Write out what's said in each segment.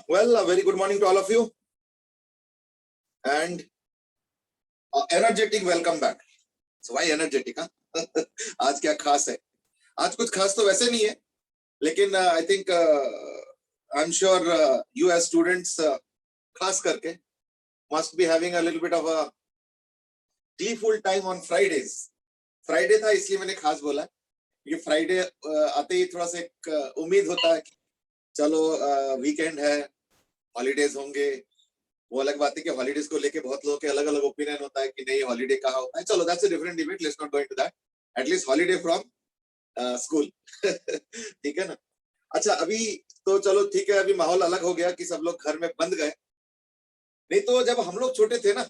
Well, a very good morning to all of you and energetic welcome back. So why energetic? आज क्या खास है? आज कुछ खास तो वैसे नहीं है, लेकिन I think I'm sure you as students खास करके must be having a little bit of a gleeful time on Fridays. Friday था इसलिए मैंने खास बोला क्योंकि Friday आते ही थोड़ा सा एक उम्मीद होता है कि चलो वीकेंड है, हॉलीडेज होंगे। वो अलग बात है कि हॉलीडेज को लेके बहुत लोगों के अलग अलग ओपिनियन होता है कि नहीं हॉलीडे कहाँ होता है। चलो that's a different debate, let's not go into that. At least holiday from school ठीक है ना। अच्छा अभी तो चलो ठीक है, अभी माहौल अलग हो गया कि सब लोग घर में बंद गए। नहीं तो जब हम लोग छोटे थे ना,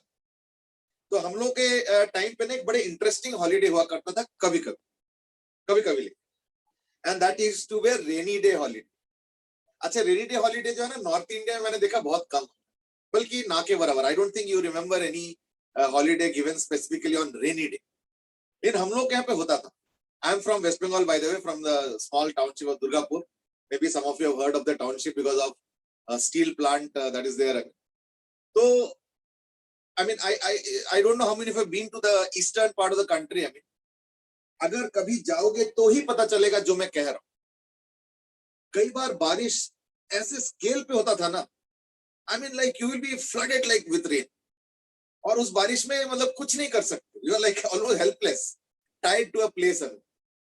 तो हम लोग के टाइम पे ना एक बड़े इंटरेस्टिंग हॉलीडे हुआ करता था कभी कभी, and that is to be rainy day holiday. अच्छा रेनी डे हॉलीडे जो है ना, नॉर्थ इंडिया में मैंने देखा बहुत कम, बल्कि ना के बराबर। I don't think you remember any holiday given specifically on rainy day. लेकिन हम लोग यहाँ पे होता था। I am from West Bengal by the way, from the small township of Durgapur. Maybe some of you have heard of the township because of steel plant that is there. तो I mean I don't know how many have been to the eastern part of the country. I mean अगर कभी जाओगे तो ही पता चलेगा जो मैं कह रहा हूँ। कई बार बारिश ऐसे स्केल पे होता था ना, I mean like you will be flooded like with rain, और उस बारिश में मतलब कुछ नहीं कर सकते। You are like almost helpless, tied to a place,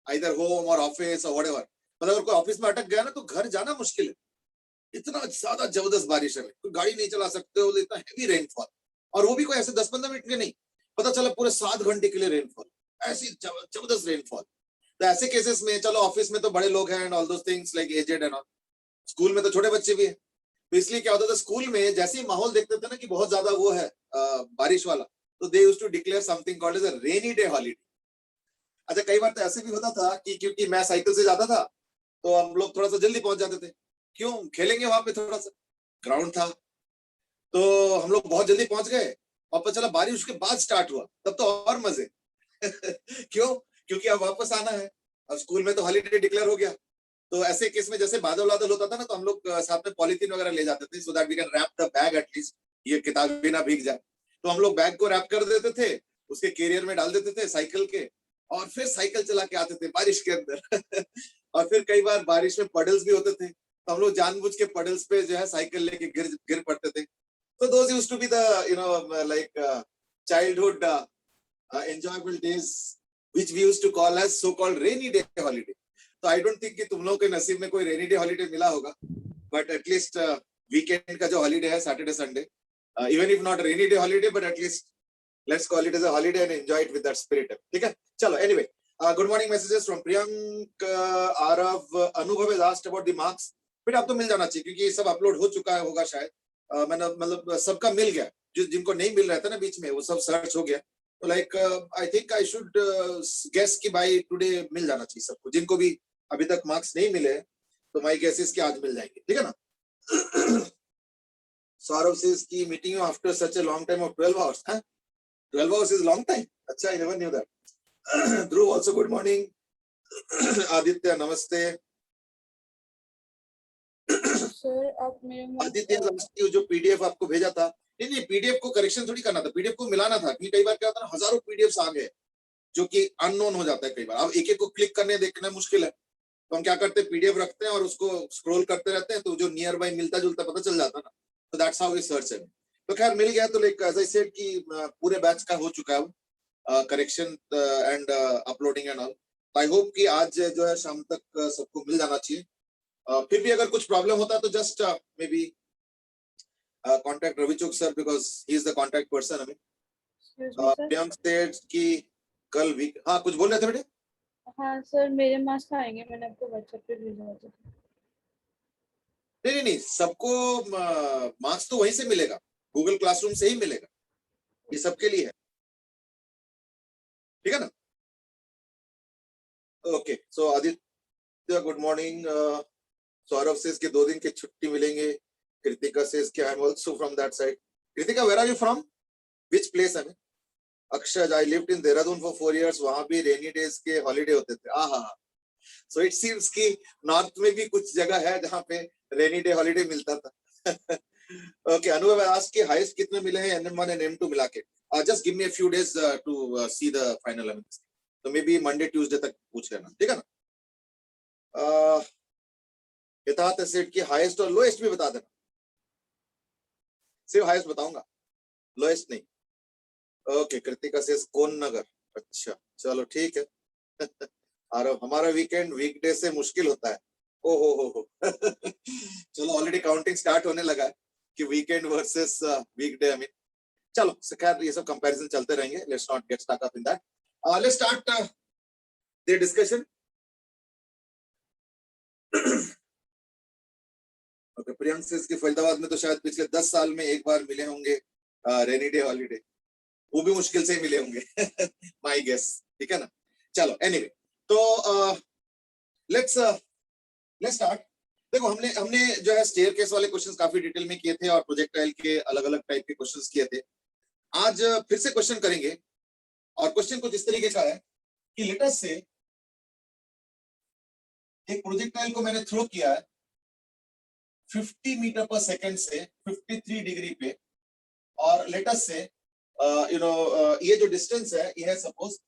either home or office or whatever। मतलब अगर कोई ऑफिस में अटक गया ना तो घर जाना मुश्किल है। इतना ज्यादा जबरदस्त बारिश है, कोई गाड़ी नहीं चला सकते हो, इतना हैवी रेनफॉल। और वो भी कोई ऐसे 10-15 मिनट के नहीं, पता चला पूरे 7 घंटे के लिए रेनफॉल, ऐसी जबरदस्त रेनफॉल। तो ऐसे केसेस में चलो ऑफिस में तो बड़े लोग हैं and all those things like aged and all, school में तो छोटे बच्चे भी हैं। तो इसलिए क्या होता था, स्कूल में जैसे ही माहौल देखते थे ना कि बहुत ज्यादा वो है बारिश वाला, तो they used to declare something called as a rainy day holiday. अच्छा कई बार तो ऐसे भी होता था कि क्योंकि मैं साइकिल से जाता था तो हम लोग थोड़ा सा जल्दी पहुंच जाते थे। क्यों, खेलेंगे वहां पे, थोड़ा सा ग्राउंड था, तो हम लोग बहुत जल्दी पहुंच गए और पता चला बारिश उसके बाद स्टार्ट हुआ, तब तो और मजे क्यों, क्योंकि अब वापस आना है। अब स्कूल में तो हॉलीडे डिक्लेयर हो गया। तो ऐसे केस में जैसे बादल वादल होता था ना, तो हम लोग साथ में पॉलिथीन वगैरह ले जाते थे, so that we can wrap the bag at least, ये किताब भी ना भीग जाए। तो हम लोग बैग को रैप कर देते थे, उसके कैरियर में डाल देते थे साइकिल के, और फिर साइकिल चला के आते थे बारिश के अंदर और फिर कई बार बारिश में पडल्स भी होते थे, तो हम लोग जानबूझ के पडल्स पे जो है साइकिल लेके गिर पड़ते थे। तो those used to be the like childhood enjoyable days which we used to call as so called rainy day holiday। तो आई डोंट थिंक कि तुम लोगों के नसीब में कोई रेनी डे हॉलीडे मिला होगा, बट एटलीस्ट वीकेंड का जो हॉलीडे है Saturday Sunday, even if not rainy day holiday but at least let's call it as a holiday and enjoy it with that spirit. ठीक है, चलो anyway, good morning messages from Priyank, Aarav, Anubhav has asked about the marks. फिर आप तो मिल जाना चाहिए क्योंकि ये सब अपलोड हो चुका है होगा शायद। मैंने मतलब सबका मिल गया, जिनको नहीं मिल रहा था ना बीच में, वो सब सर्च हो गया। तो like I think I should guess कि बाय टुडे मिल जाना चाहिए सबको। जिनको भी अभी तक मार्क्स नहीं मिले तो माय गेस इज कि आज मिल जाएंगे, ठीक है ना। सौरभ सेज की meeting after such a long time of 12 hours. 12 hours is long time, अच्छा I never knew that. Dhruv also good morning. Aditya नमस्ते। सर आप मेरे आदित्य नमस्ते, जो पीडीएफ आपको भेजा था, नहीं पीडीएफ को करेक्शन थोड़ी करना था, पीडीएफ को मिलाना था। क्योंकि कई बार क्या होता है ना, हजारों पीडीएफ आ गए जो कि अननोन हो जाता है कई बार। अब एक एक को क्लिक करने देखना मुश्किल है, तो हम क्या करते हैं, पीडीएफ रखते हैं और उसको स्क्रॉल करते रहते हैं, तो जो नियर बाय मिलता जुलता पता चल जाता ना। तो दैट्स हाउ वी सर्च है। तो खैर मिल गया। तो लाइक एज आई सेड कि पूरे बैच का हो चुका है correction and uploading and all. I hope कि आज जो है शाम तक सबको मिल जाना चाहिए। फिर भी अगर कुछ प्रॉब्लम होता है तो just maybe contact Ravichuk sir because he is the contact person. हमें प्रियंक सेड कि कल वीक, हाँ कुछ बोल रहे थे बेटे? हाँ सर मेरे मार्क्स आएंगे, मैंने आपको व्हाट्सएप पे भेजा था। नहीं सबको मार्क्स तो वहीं से मिलेगा, गूगल क्लासरूम से ही मिलेगा, ये सबके लिए है, ठीक है ना। Okay, so Aditya good morning. Saurabh says के 2 दिन की छुट्टी मिलेंगे। कृतिका सेज कि I am also from that side. Kritika where are you from, which place? है Akshay, I lived in Dehradun for 4 years, वहां भी रेनी डेज के हॉलीडे होते थे। हाँ, सो इट सीम्स कि नॉर्थ में भी कुछ जगह है जहाँ पे रेनी डे हॉलीडे मिलता था। Okay, Anubhav asked कि highest कितने मिले हैं NM1 and M2 मिला के. Just give me a few days to see the final elements. तो maybe Monday, Tuesday तक पूछ लेना, ठीक है ना? यथार्थ एसिड की हाईएस्ट और लोएस्ट भी बता देना. सिर्फ हाईएस्ट बताऊंगा, लोएस्ट नहीं. ओके, कृतिका से कौन नगर. अच्छा, चलो ठीक है. और हमारा वीकेंड वीकडे से मुश्किल होता है. ओ हो. चलो ऑलरेडी काउंटिंग स्टार्ट होने लगा है कि weekend versus weekday. I mean चलो खैर ये सब कंपैरिजन चलते रहेंगे. Let's not get stuck up in that. Let's start the discussion. Okay, Priyank से इसके फरीदाबाद में तो शायद पिछले 10 साल में एक बार मिले होंगे रेनी डे हॉलीडे. वो भी मुश्किल से ही मिले होंगे. My guess. ठीक है ना. चलो एनीवे, तो लेट्स स्टार्ट. देखो हमने जो है स्टेयर केस वाले क्वेश्चंस काफी डिटेल में किए थे और प्रोजेक्टाइल के अलग अलग टाइप के क्वेश्चंस किए थे. आज फिर से क्वेश्चन करेंगे और क्वेश्चन कुछ इस तरीके का है कि लेट अस से एक प्रोजेक्टाइल को मैंने थ्रो किया है 50 मीटर पर सेकंड से 53 डिग्री पे, और लेट अस से ये जो डिस्टेंस है ये है सपोज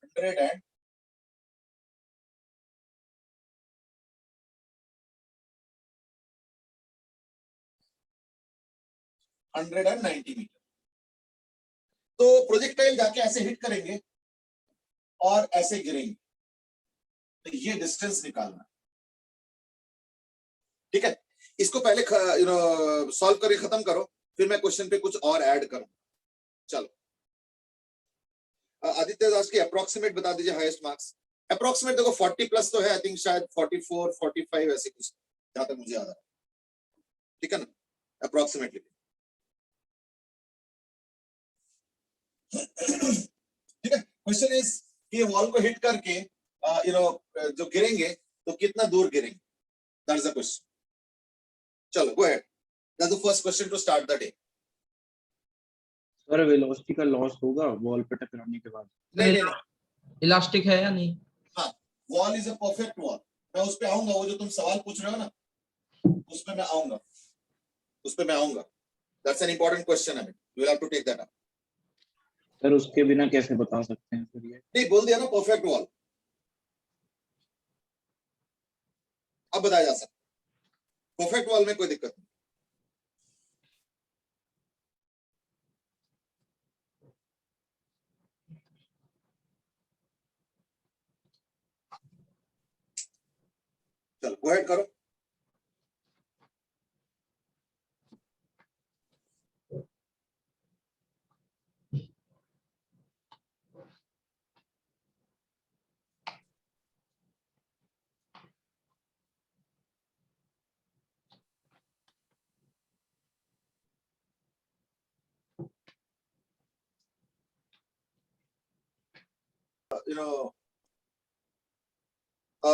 190 मीटर. तो प्रोजेक्टाइल जाके ऐसे हिट करेंगे और ऐसे गिरेंगे. तो ये डिस्टेंस निकालना. ठीक है, इसको पहले सॉल्व करके खत्म करो, फिर मैं क्वेश्चन पे कुछ और ऐड करूंगा. चलो, आदित्य दास की अप्रोक्सीमेट बता दीजिए हाईएस्ट मार्क्स. अप्रोक्सीमेट देखो 40 प्लस तो है. आई थिंक शायद 44 45 ऐसे कुछ, जहां तक मुझे याद है. ठीक है ना, अप्रोक्सीमेटली. ठीक है, क्वेश्चन इज कि वॉल को हिट करके जो गिरेंगे तो कितना दूर गिरेंगे. That is the question. चलो go ahead. That's the first question to start the day. Sir velocity का लॉस होगा वॉल पे टकराने के बाद. नहीं, इलास्टिक है या नहीं. हाँ, wall is a perfect wall. मैं उस पे आऊंगा. वो जो तुम सवाल पूछ रहे हो ना, उस पे मैं आऊंगा. That's an important question. I mean you will have to take that up. Sir उसके बिना कैसे बता सकते हैं फिर ये. नहीं, बोल दिया ना परफेक्ट वॉल. अब बताया जा सकता. परफेक्ट वॉल में कोई दिक्कत नहीं. चलो गो अहेड करो.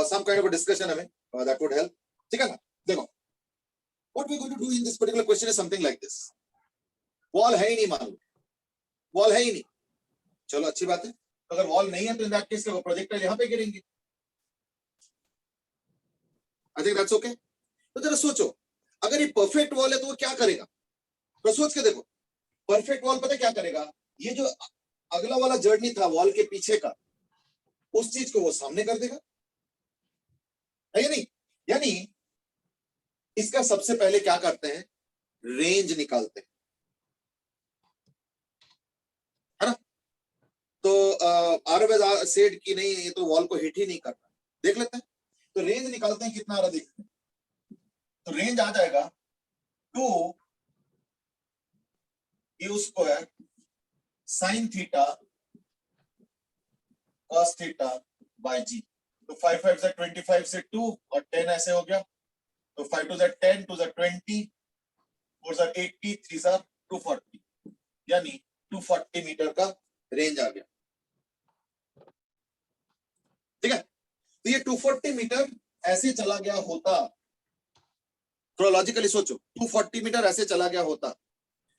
Some kind of a discussion हमें that would help. ठीक है ना. देखो, what we are going to do in this particular question is something like this. Wall है ही नहीं, मान लो वॉल है ही नहीं. चलो अच्छी बात है. अगर वॉल नहीं है तो इन दैट केस वो प्रोजेक्टाइल यहाँ पे गिरेंगे. आई थिंक दैट्स ओके. तो जरा सोचो, अगर ये परफेक्ट वॉल है तो वो क्या करेगा. तो सोच के देखो, परफेक्ट वॉल पता क्या करेगा. ये जो अगला वाला जर्नी था वॉल के पीछे का, उस चीज को वो सामने कर देगा, है या नहीं. यानी इसका सबसे पहले क्या करते हैं, रेंज निकालते हैं, है ना. तो आरवेज सेड की नहीं, ये तो वॉल को हिट ही नहीं करना. देख लेते हैं. तो रेंज निकालते हैं, कितना आ रहा देखते हैं. तो रेंज आ जाएगा 2 u square sine theta cos theta by g. तो 5 5 से 25 से 2 और 10 ऐसे हो गया. तो 5 2 से 10 2 से 20 4 से 80 3 से 240, यानी 240 मीटर का रेंज आ गया. ठीक है. तो ये 240 मीटर ऐसे चला गया होता. थोड़ा लॉजिकली सोचो, 240 मीटर ऐसे चला गया होता.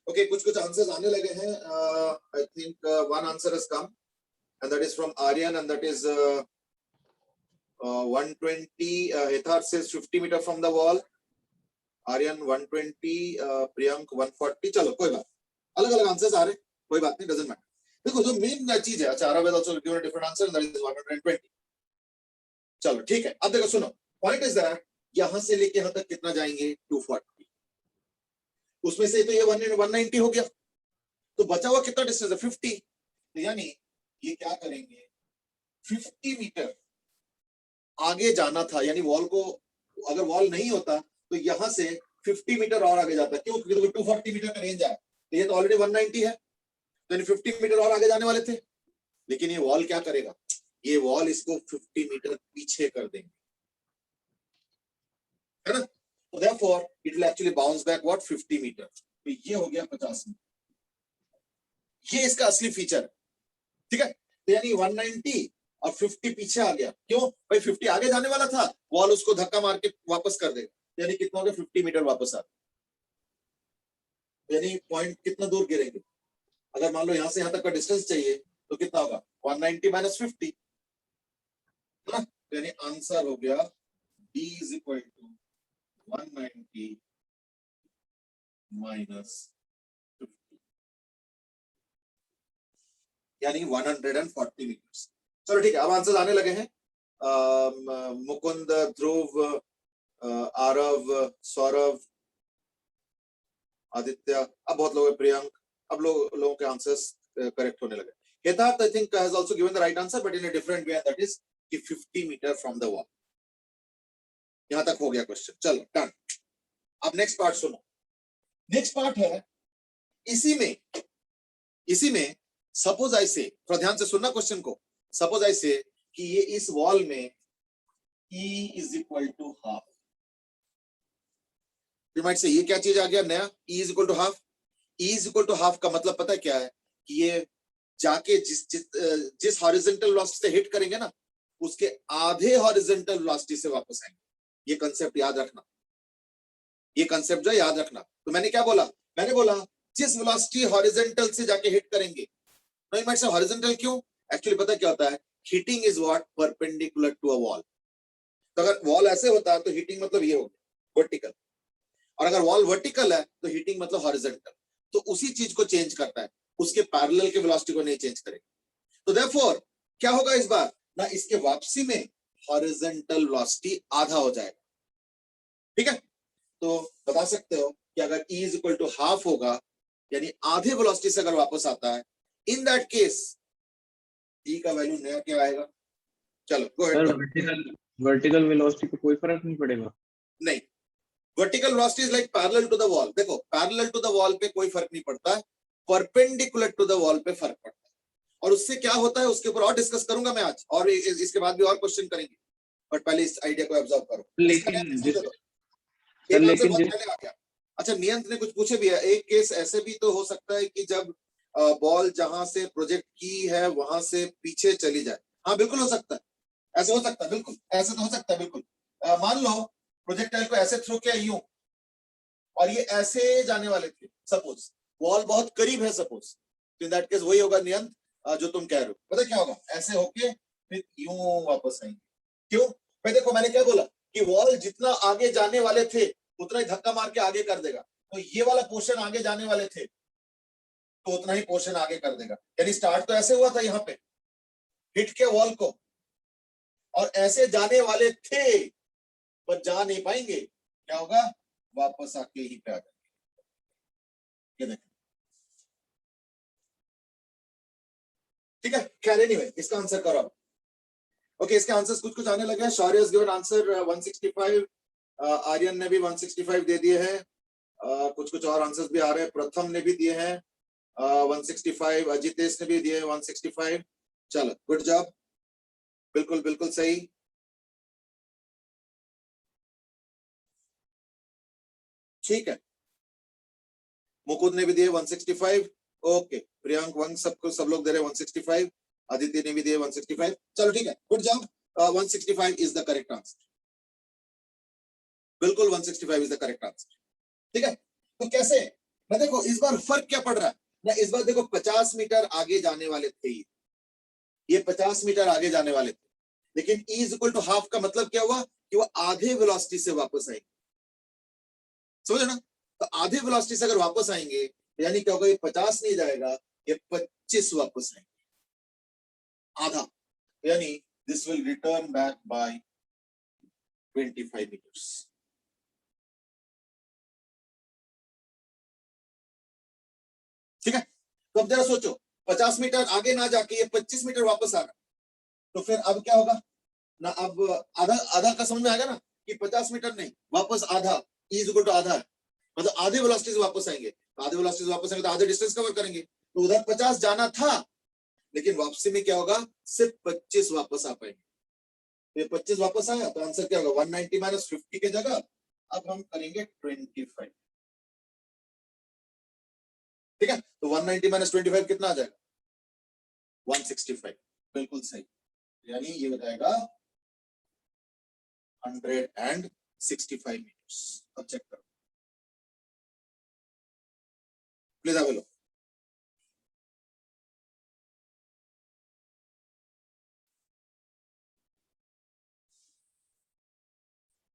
ओके, कुछ आंसर्स आने लगे हैं. I think one answer has come and that is from Aryan, and that is 120. Ethar says 50 meter from the wall. Aryan 120, Priyank 140, चलो कोई बात, अलग अलग आंसर्स आ रहे, कोई बात नहीं, डजंट मैटर। देखो जो मेन चीज है, अच्छा Aarav has also given a different answer and that is 120। चलो ठीक है, अब देखो सुनो, पॉइंट इज दैट यहां से लेके यहां तक कितना जाएंगे 240, उसमें से तो ये 190 हो गया, तो बचा हुआ कितना डिस्टेंस है 50। तो यानी ये क्या करेंगे 50 मीटर आगे जाना था, यानी वॉल को, अगर वॉल नहीं होता तो यहां से 50 मीटर और आगे जाता, क्यों? क्योंकि 240 मीटर का रेंज है, तो ये तो ऑलरेडी 190 है, तो 50 मीटर और आगे जाने वाले थे। लेकिन ये वॉल क्या करेगा, ये वॉल इसको 50 मीटर पीछे कर देंगे, है ना? तो therefore it will actually bounce back what 50 metre, तो ये हो गया 50 मीटर, ये इसका असली फीचर है, ठीक है? तो यानी 190 और 50 पीछे आ गया, क्यों भाई? 50 आगे जाने वाला था, वॉल उसको धक्का मार के वापस कर देगा, यानी कितना हो गया 50 मीटर वापस आ, यानी पॉइंट कितना दूर गिरेंगे? अगर मान लो यहां से यहां तक का डिस्टेंस चाहिए तो कितना होगा 190 माइनस 50, है ना? यानी आंसर हो गया D is equal to 190 minus 50, यानी 140 मीटर। चलो ठीक है, अब आंसर आने लगे हैं। मुकुंद, ध्रुव, आरव, सौरभ, आदित्य, अब बहुत लोग, प्रियंक, अब लोगों के आंसर्स करेक्ट होने लगे। Hedart, I think, has also given the right answer, but in a different way, and that is कि 50 मीटर from the wall। यहां तक हो गया क्वेश्चन, चलो डन। अब नेक्स्ट पार्ट सुनो, नेक्स्ट पार्ट है इसी में सपोज आई से, थोड़ा ध्यान से सुनना क्वेश्चन को, सपोज आई से कि ये इस वॉल में E is equal to half, से ये क्या चीज आ गया नया, E is equal to half. E is equal to half का मतलब पता है क्या है, कि ये जाके जिस हॉरिजॉन्टल वेलोसिटी से हिट करेंगे ना, उसके आधे हॉरिजॉन्टल वेलोसिटी से वापस आएंगे। ये कंसेप्ट याद रखना, ये कंसेप्ट जो याद रखना। तो मैंने क्या बोला, मैंने बोला जिस वेलोसिटी हॉरिजॉन्टल से जाके हिट करेंगे, नहीं मैं हॉरिजॉन्टल क्यों, एक्चुअली पता क्या होता है, hitting is what perpendicular to a wall. तो अगर वॉल ऐसे होता है तो हिटिंग मतलब ये हो गया वर्टिकल, और अगर वॉल वर्टिकल है तो हिटिंग मतलब हॉरिजॉन्टल। तो उसी चीज को चेंज करता है, उसके पैरेलल के वेलोसिटी को नहीं चेंज करेगा। तो देयरफॉर क्या होगा इस बार ना, इसके वापसी में हॉरिजॉन्टल वेलोसिटी आधा हो जाएगा, ठीक है? तो बता सकते हो कि अगर E is equal to half होगा, यानी आधे वेलोसिटी से अगर वापस आता है, इन दैट केस E का वैल्यू नया क्या आएगा? चलो गो अहेड। वर्टिकल वेलोसिटी को कोई फर्क नहीं पड़ेगा? नहीं, vertical velocity is like parallel to the wall. देखो पैरेलल टू द वॉल पे कोई फर्क नहीं पड़ता है, परपेंडिकुलर टू द वॉल पे फर्क पड़ता है। और उससे क्या होता है उसके ऊपर और डिस्कस करूंगा मैं आज, और इसके बाद भी और क्वेश्चन करेंगे, बट पहले इस आइडिया को ऑब्जर्व करो। लेकिन एक आंसर बहुत पहले आ गया। अच्छा नियंत ने कुछ पूछे भी है, एक केस ऐसे भी तो हो सकता है कि जब बॉल जहां से प्रोजेक्ट की है वहां से पीछे चली जाए। हाँ बिल्कुल हो सकता है, ऐसे हो सकता है, बिल्कुल ऐसे तो हो सकता है, बिल्कुल। मान लो प्रोजेक्टाइल को ऐसे थ्रो किया यूं, और ये ऐसे जाने वाले थे, सपोज वॉल बहुत करीब है सपोज, तो इन दैट केस वही होगा नियंत जो तुम कह रहे हो। पता क्या होगा, ऐसे होके फिर यूं वापस आएंगे। क्यों भाई? देखो मैंने क्या बोला कि वॉल जितना आगे जाने वाले थे उतना ही धक्का मार के आगे कर देगा, तो ये वाला पोर्शन आगे जाने वाले थे तो उतना ही पोर्शन आगे कर देगा। यानी स्टार्ट तो ऐसे हुआ था यहाँ पे हिट के वॉल को, और ऐसे जाने वाले थे पर जा नहीं पाएंगे, क्या होगा, वापस आके ही पे आ जाएंगे। ये देखो ठीक है, खैर एनीवे इसका आंसर करो। ओके इसके आंसर्स कुछ आने लगे हैं। शौर्य has given आंसर 165, आर्यन ने भी 165 दे दिए हैं, कुछ और आंसर्स भी आ रहे हैं, प्रथम ने भी दिए हैं 165, अजितेश ने भी दिए 165। चलो गुड जॉब, बिल्कुल बिल्कुल सही। ठीक है, मुकुंद ने भी दिए 165, ओके प्रियंक वन सब लोग दे रहे 165, आदित्य ने भी दिए 165। चलो ठीक है, good job, 165 is the correct answer, बिल्कुल 165 इज द करेक्ट आंसर। ठीक है, तो कैसे मैं देखो इस बार फर्क क्या पड़ रहा है ना, इस बार देखो 50 मीटर आगे जाने वाले थे, ये 50 मीटर आगे जाने वाले थे, लेकिन E is equal to half का मतलब क्या हुआ कि वो आधे वेलोसिटी से वापस आएंगे। समझे ना? तो आधे वेलोसिटी से अगर वापस आएंगे यानी क्या होगा, ये 50 नहीं जाएगा, ये 25 वापस आएंगे, आधा, यानी this will return back by 25 metres. ठीक है, तो अब जरा सोचो 50 मीटर आगे ना जाके ये 25 मीटर वापस आ रहा, तो फिर अब क्या होगा ना, अब आधा आधा का समझ में आएगा ना कि 50 मीटर नहीं, वापस आधा, ई इज इक्वल टू आधा है, मतलब आधे वेलोसिटी से वापस आएंगे, तो आधे वेलोसिटी से वापस आएंगे तो आधे डिस्टेंस कवर करेंगे, तो उधर 50 जाना था, लेकिन वापसी में क्या होगा, सिर्फ 25 वापस आ पाएंगे, तो ये 25 वापस आया, तो आंसर क्या होगा 190 माइनस 50 की जगह अब हम करेंगे 25। ठीक है, तो 190 माइनस 25 कितना आ जाएगा, 165, बिल्कुल सही, यानी ये हो जाएगा 165 मीटर्स। अब चेक करो प्लीज, आ लो।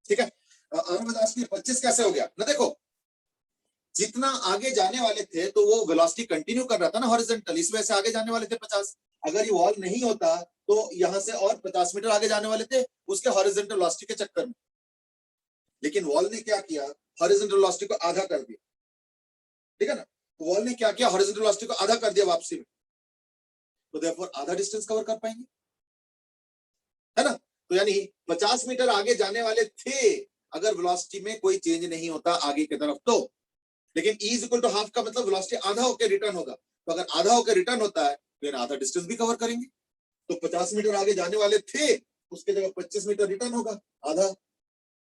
ठीक है, अहमदास की 25 कैसे हो गया ना, देखो जितना आगे जाने वाले थे तो वो वेलोसिटी कंटिन्यू कर रहा था ना हॉरिजॉन्टल, इस वजह से आगे जाने वाले थे 50, अगर ये वॉल नहीं होता तो यहां से और 50 मीटर आगे जाने वाले थे उसके हॉरिजॉन्टल वेलोसिटी के चक्कर में, लेकिन वॉल ने क्या किया, हॉरिजॉन्टल वेलोसिटी को आधा कर दिया। ठीक है ना, तो वॉल ने क्या किया, हॉरिजॉन्टल वेलोसिटी को आधा कर दिया वापसी में, तो देयरफॉर आधा डिस्टेंस कवर कर पाएंगे, है ना, तो यानी 50 मीटर आगे जाने वाले थे अगर वेलोसिटी में कोई चेंज नहीं होता आगे की तरफ, तो लेकिन E is equal to half का मतलब वेलोसिटी आधा होकर रिटर्न होगा, तो अगर आधा होकर रिटर्न होता है फिर आधा डिस्टेंस भी कवर करेंगे, तो 50 मीटर आगे जाने वाले थे उसके जगह 25 मीटर रिटर्न होगा आधा,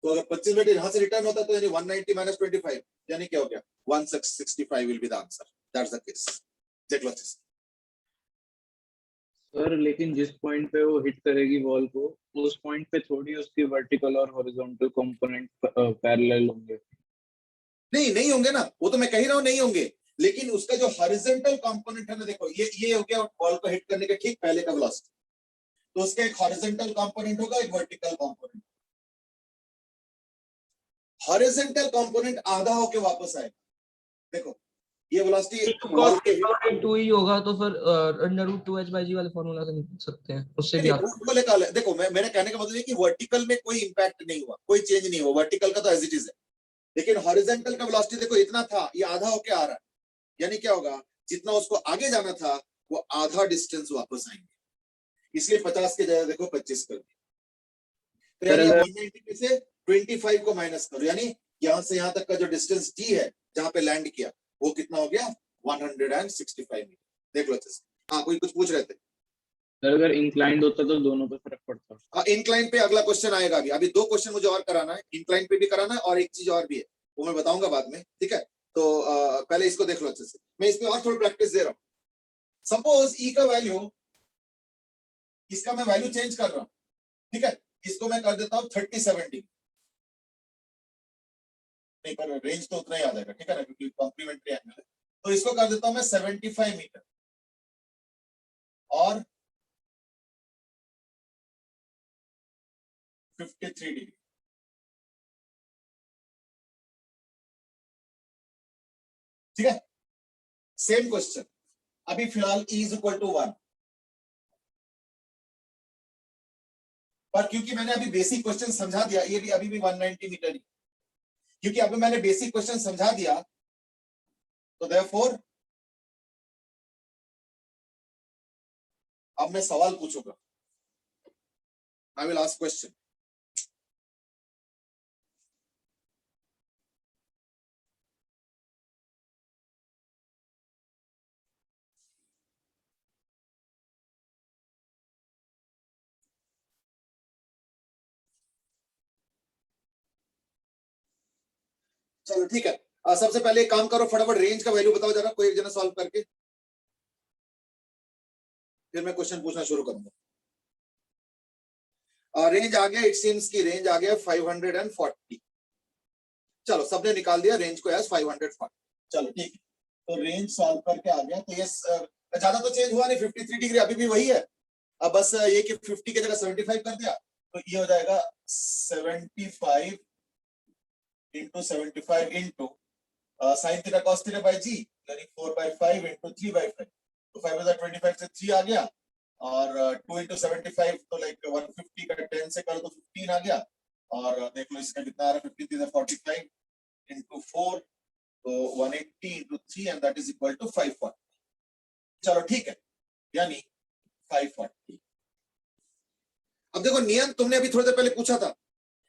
तो अगर 25 मीटर यहां से रिटर्न होता तो यानी 190 माइनस 25 यानी क्या हो गया, 165 will be the answer, that's the case. देख लो सर लेकिन जिस पॉइंट पे वो हिट करेगी वॉल को, उस पॉइंट पे थोड़ी उसकी वर्टिकल और हॉरिजॉन्टल कंपोनेंट पैरेलल होंगे। नहीं नहीं होंगे ना, वो तो मैं कह रहा हूं नहीं होंगे, लेकिन उसका जो हॉरिजॉन्टल कंपोनेंट है ना, देखो ये हो गया बॉल को हिट करने के ठीक पहले का वेलोसिटी, तो उसका एक हॉरिजॉन्टल कंपोनेंट होगा, एक वर्टिकल कंपोनेंट, हॉरिजॉन्टल कंपोनेंट आधा होके वापस आएगा, देखो ये वेलोसिटी वॉल के हिट, 2 ही होगा तो फिर √2h/g वाले फॉर्मूला से निकल सकते हैं, उससे भी रूट को लेकर, देखो मेरे कहने का मतलब है कि वर्टिकल में कोई इंपैक्ट नहीं हुआ, कोई चेंज नहीं हुआ, वर्टिकल का तो एज इट इज है, लेकिन हॉरिजॉन्टल का वेलोसिटी देखो इतना था, ये आधा होके आ रहा है, यानी क्या होगा, जितना उसको आगे जाना था वो आधा डिस्टेंस वापस आएंगे, इसलिए 50 के जगह देखो 25 कर दिया, तो सर यानी अगर 190 में से 25 को माइनस करो, यानी यहां से यहां तक का जो डिस्टेंस डी है जहां पे लैंड किया वो कितना हो गया 165 मीटर। देख लो अच्छे से, हाँ कोई कुछ पूछ रहे थे, सर अगर इंक्लाइंड होता तो दोनों पे फर्क पड़ता। इंक्लाइन पे अगला क्वेश्चन आएगा, अभी 2 क्वेश्चन मुझे और कराना है, इंक्लाइन पे भी कराना है और एक चीज और भी है वो मैं बताऊंगा बाद में, ठीक है, तो पहले इसको देख लो अच्छे से, मैं इसमें और थोड़ी प्रैक्टिस दे रहा हूं। सपोज ई का वैल्यू, इसका मैं वैल्यू चेंज कर रहा हूं, ठीक है, इसको मैं कर देता हूं 30-70, नहीं पर रेंज तो उतना ही आ जाएगा, ठीक है ना, क्योंकि कॉम्प्लीमेंट्री एंगल है, तो इसको कर देता हूं मैं 75 मीटर और 53 डिग्री, ठीक है, सेम क्वेश्चन, अभी फिलहाल ई इज इक्वल टू 1, पर क्योंकि मैंने अभी बेसिक क्वेश्चन समझा दिया, ये भी अभी भी 190 मीटर ही, क्योंकि अभी मैंने बेसिक क्वेश्चन समझा दिया तो देयरफॉर अब मैं सवाल पूछूंगा, आई विल आस्क क्वेश्चन। चलो ठीक है, सबसे पहले एक काम करो, फटाफट रेंज का वैल्यू बताओ जरा, कोई एक जना सॉल्व करके, फिर मैं क्वेश्चन पूछना शुरू करूंगा। रेंज आ गया, इट सीम्स की रेंज आ गया 540, चलो सबने निकाल दिया रेंज को एज 540, चलो ठीक है, तो रेंज सॉल्व करके आ गया, तो ये ज्यादा तो चेंज हुआ नहीं, 53 डिग्री अभी भी वही है, अब बस ये कि 50 की जगह 75 कर दिया, तो ये हो जाएगा 75 into 75 into sin theta cos theta by g, यानी 4/5 into 3/5. तो 5 is 25 से 3 आ गया, और 2 into 75 तो लाइक 150 का 10 से करो तो 15 आ गया, और देख लो इसका कितना आ रहा है, 15 is 45 into 4, तो 180 into 3 and that is equal to 540. चलो ठीक है, यानी 540. अब देखो नियम तुमने अभी थोड़ी देर पहले पूछा था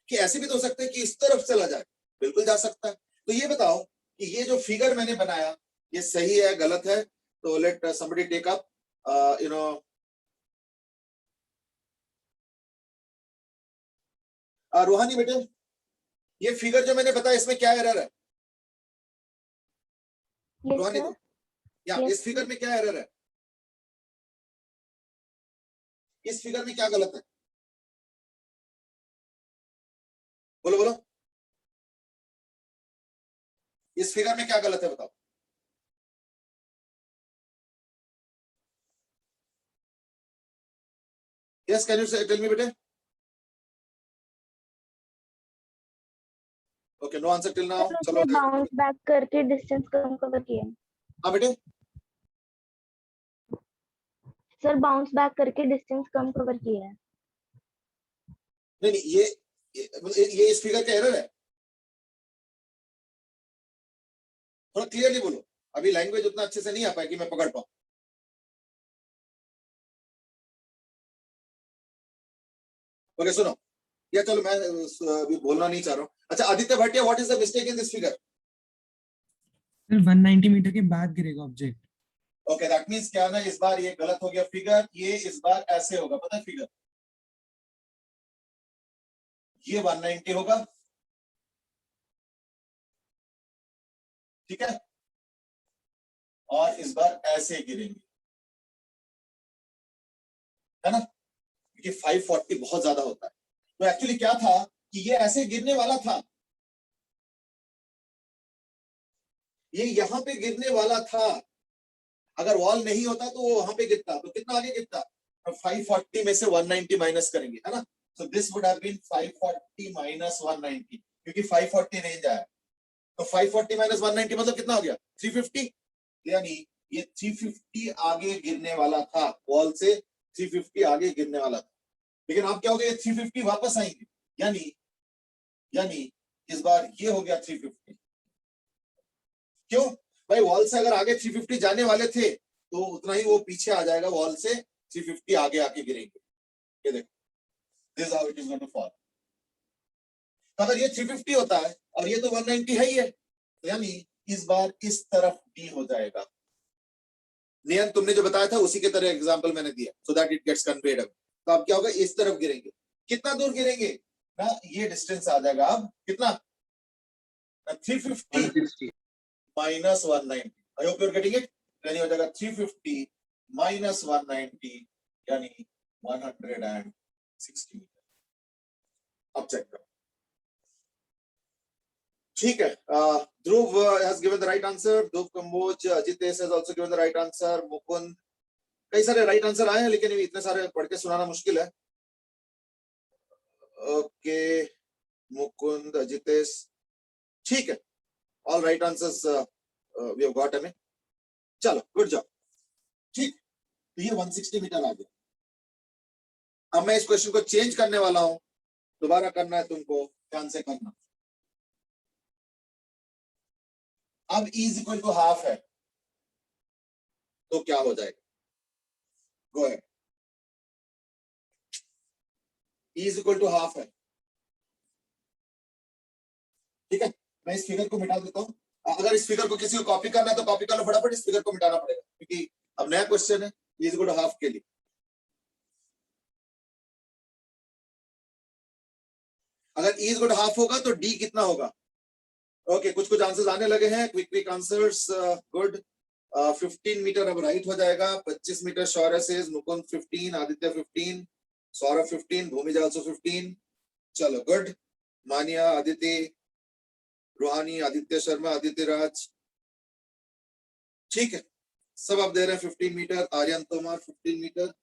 कि ऐसे भी तो हो सकता है कि इस तरफ चला जाए, बिल्कुल जा सकता है. तो ये बताओ कि ये जो फिगर मैंने बनाया ये सही है गलत है? तो लेट somebody take up रूहानी बेटे, ये फिगर जो मैंने बताया इसमें क्या एरर है? रूहानी को या इस फिगर में क्या एरर है? इस फिगर में क्या गलत है? बोलो बोलो, इस फिगर में क्या गलत है बताओ? Yes, can you tell me बेटे? Okay, no answer till now. चलो बाउंस बैक करके डिस्टेंस कम कवर किया. हाँ बेटे, सर बाउंस बैक करके डिस्टेंस कम कवर किया है. नहीं नहीं, ये इस फिगर का एरर है. थोड़ा क्लियरली बोलो, अभी लैंग्वेज उतना अच्छे से नहीं आ पाई कि मैं पकड़ पाऊं. ओके सुनो, या चलो मैं अभी बोलना नहीं चाह रहा हूं. अच्छा Aditya Bhatia, what is the mistake in this figure? Sir 190 metre के बाद गिरेगा ऑब्जेक्ट. ओके, दैट मींस क्या ना, इस बार ये गलत हो गया फिगर. ये इस बार ऐसे होगा, पता है फिगर? ये 190 होगा, ठीक है, और इस बार ऐसे गिरेंगे, है ना, क्योंकि 540 बहुत ज्यादा होता है. तो एक्चुअली क्या था कि ये ऐसे गिरने वाला था, ये यहां पे गिरने वाला था. अगर वॉल नहीं होता तो वो वहां पे गिरता, तो कितना आगे गिरता? 540 में से 190 माइनस करेंगे, है ना. So this would have been 540 minus 190, क्योंकि 540 रेंज आया. तो 540 माइनस 190 मतलब कितना हो गया? 350. यानी ये 350 आगे गिरने वाला था, वॉल से 350 आगे गिरने वाला था. लेकिन अब क्या हो गया, 350 वापस आएंगे, यानी इस बार ये हो गया 350. क्यों भाई? वॉल से अगर आगे 350 जाने वाले थे तो उतना ही वो पीछे आ जाएगा, वॉल से 350 आगे आके गिरेंगे. ये देखो, this how it is going to fall. अगर ये 350 होता है और ये तो 190 है ही है, तो यानी इस बार इस तरफ डी हो जाएगा. नियम तुमने जो बताया था उसी के तरह एग्जांपल मैंने दिया, so that it gets conveyed. तो अब क्या होगा, इस तरफ गिरेंगे. कितना दूर गिरेंगे ना, ये डिस्टेंस आ जाएगा. अब कितना? 350 160. Minus 190. I hope you are getting it. यानी हो जाएगा 350 माइनस 190, यानी 160 मीटर. अब चेक करो, ठीक है. ध्रुव has given the right answer. Dhruv Kamboj, Ajitesh has also given the right answer. Mukund, कई सारे राइट आंसर आए हैं, लेकिन इतने सारे पढ़ के सुनाना मुश्किल है. ओके मुकुंद, अजितेश, ठीक है. All right answers we have got. हमें चलो, गुड जॉब. ठीक, तो ये 160 मीटर आ गया. अब मैं इस क्वेश्चन को चेंज करने वाला हूं, दोबारा करना है तुमको, ध्यान से करना. अब E is equal to half है, तो क्या हो जाएगा? Go ahead. E is equal to half है, ठीक है. मैं इस फिगर को मिटा देता हूं. अगर इस फिगर को किसी को कॉपी करना है तो कॉपी कर लो फटाफट. इस फिगर को मिटाना पड़ेगा क्योंकि अब नया क्वेश्चन है. E is equal to half के लिए अगर E is equal to half होगा तो D कितना होगा? ओके, कुछ आंसर्स आने लगे हैं. Quick answers, good. 15 मीटर अब राइट हो जाएगा. 25 मीटर शौर्य से, मुकुंद 15, आदित्य 15, सौरभ 15, भूमिज आल्सो 15. चलो गुड. मानिया, आदित्य, रूहानी, आदित्य शर्मा, आदित्य राज, ठीक है. सब आप दे रहे हैं 15 मीटर. आर्यन तोमर 15 मीटर.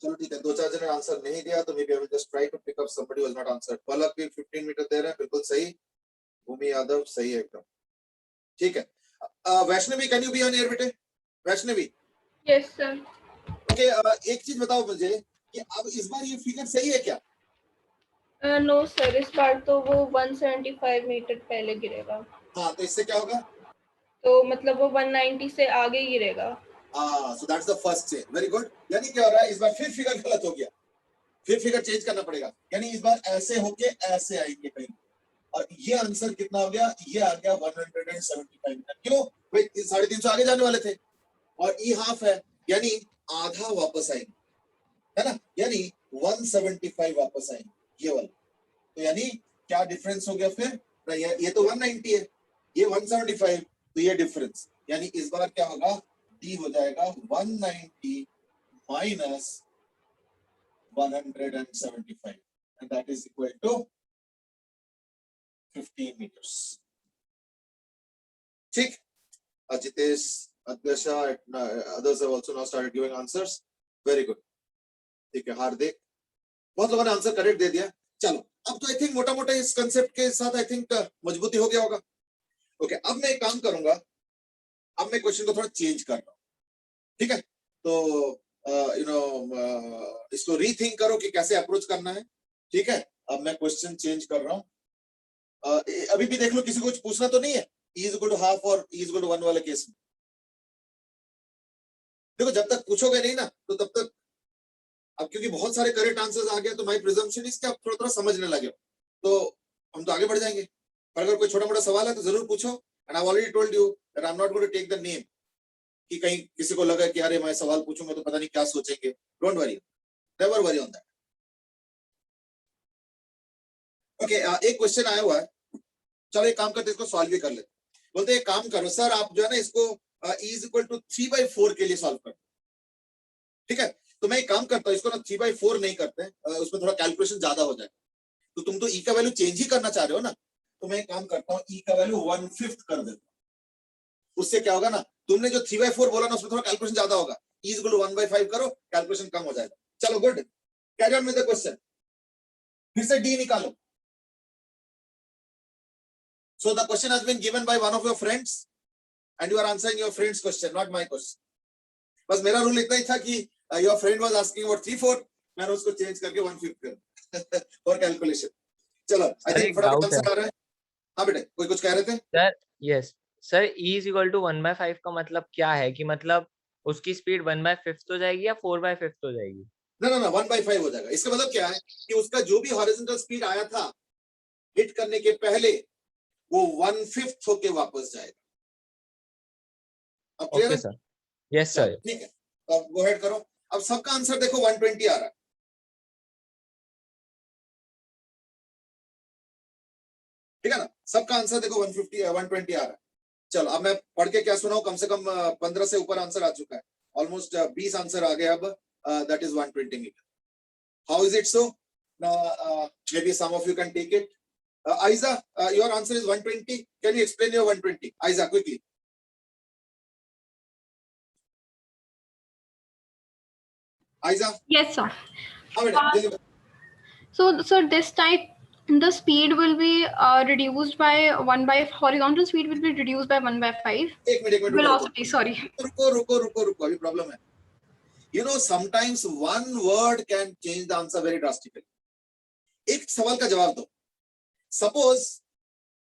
चलो ठीक है. 2-4 जने आंसर नहीं दिया तो maybe I will just try to pick up somebody who has not answered. Palak भी 15 मीटर दे रहे हैं, बिल्कुल सही. भूमि यादव सही है एकदम, ठीक है। Vaishnavi can you be on air बेटे? Vaishnavi yes sir. ओके, एक चीज बताओ मुझे कि अब इस बार ये फिगर सही है क्या? नो सर, इस बार तो वो 175 मीटर पहले गिरेगा, हाँ, तो इससे क्या होगा? तो मतलब वो 190 से आगे गिरेगा। So that's the first change, very good. यानी क्या हो रहा है, इस बार फिर फिगर गलत हो गया, फिर फिगर चेंज करना पड़ेगा। यानी इस बार ऐसे होके ऐसे आएंगे कहीं, और ये आंसर कितना हो गया? ये आ गया 175 मीटर। क्यों भाई? 350 आगे जाने वाले थे और ई हाफ है, यानी आधा वापस आएंगे, है ना? यानी 175 वापस आएंगे, ये वाला। तो यानी क्या डिफरेंस हो गया फिर? ये तो 190 है, ये 175, तो ये डिफरेंस, यानी इस बार क्या होगा? डी हो जाएगा 190 minus 175, and that is equal to 15 meters. ठीक, Ajitesh, Adgasha, others have also now started giving answers. Very good. ठीक है, हार्दिक, बहुत लोगों ने आंसर करेक्ट दे दिया। चलो, अब तो आई थिंक मोटा मोटा इस कंसेप्ट के साथ आई थिंक मजबूती हो गया होगा। ओके, अब मैं एक काम करूंगा, अब मैं क्वेश्चन को थोड़ा चेंज कर रहा हूँ, ठीक है? तो इसको रीथिंक करो कि कैसे अप्रोच करना है, ठीक है? अब मैं क्वेश्चन चेंज कर रहा हूँ। अभी भी देख लो, किसी को कुछ पूछना तो नहीं है E is equal to half और E is equal to 1 वाले केस में? देखो, जब तक पूछोगे नहीं ना, तो तब तक, अब क्योंकि बहुत सारे करेक्ट आंसर्स आ गए, तो माय प्रिजम्पशन इज कि आप थोड़ा थोड़ा समझने लगे, तो हम तो आगे बढ़ जाएंगे। पर अगर कोई छोटा मोटा सवाल है तो जरूर पूछो। And I have already told you that I am not going to take the name, कि कहीं किसी को लगा कि अरे मैं सवाल पूछूंगा तो पता नहीं क्या सोचेंगे। Don't worry, never worry on that. Okay, एक क्वेश्चन आया हुआ है, चलो एक काम करते, इसको सॉल्व भी कर लेते। बोलते एक काम करो सर, आप जो है ना इसको E is equal to 3/4 के लिए सॉल्व करो, ठीक है? तो मैं एक काम करता हूँ, इसको ना 3/4 नहीं करते, उसमें थोड़ा कैलकुलेशन ज्यादा हो जाए। तो तुम तो E का वैल्यू चेंज ही करना चाह रहे हो ना, तो मैं एक काम करता हूँ, E का वैल्यू 1/5 कर देता हूँ। उससे क्या होगा ना, तुमने जो 3/4 बोला ना, उसमें थोड़ा कैलकुलेशन ज्यादा होगा। E is equal to 1/5 करो, कैलकुलेशन कम हो जाएगा। चलो good, carry on with the question. फिर से D निकालो। So the question has been given by one of your friends and you are answering your friend's question, not my question. बस मेरा rule इतना ही था कि your friend was asking about 3/4, मैंने उसको चेंज करके 1/5 कर फॉर कैलकुलेशन। चलो, आई थिंक फटाफट आंसर आ रहा है। हाँ बेटे, कोई कुछ कह रहे थे? Sir yes sir, E is equal to 1/5 का मतलब क्या है कि मतलब उसकी स्पीड 1/5 हो जाएगी या 4/5 हो जाएगी? ना 1/5 हो जाएगा। इसका मतलब क्या है कि उसका जो भी हॉरिजॉन्टल स्पीड आया था हिट करने के पहले, वो 1/5 होके वापस जाएगा। अब क्लियर है? Okay sir, yes sir. ठीक है, अब गो हेड करो। अब सबका आंसर देखो 120 आ रहा है, ठीक है ना? सबका आंसर देखो 120 आ रहा है। चलो, अब मैं पढ़ के क्या सुनाऊं, कम से कम 15 से ऊपर आंसर आ चुका है, ऑलमोस्ट 20 आंसर आ गए अब। That is 120 metre. How is it so? Maybe some of you can take it. Aiza, your answer is 120. Can you explain your 120? Aiza, quickly. Aiza? Yes, sir. हाँ बेटा, जल्दी। So, this type, the speed will be reduced by horizontal speed will be reduced by 1/5. एक minute Velocity, sorry. रुको, अभी problem है। You know, sometimes one word can change the answer very drastically. एक सवाल का जवाब दो। Suppose,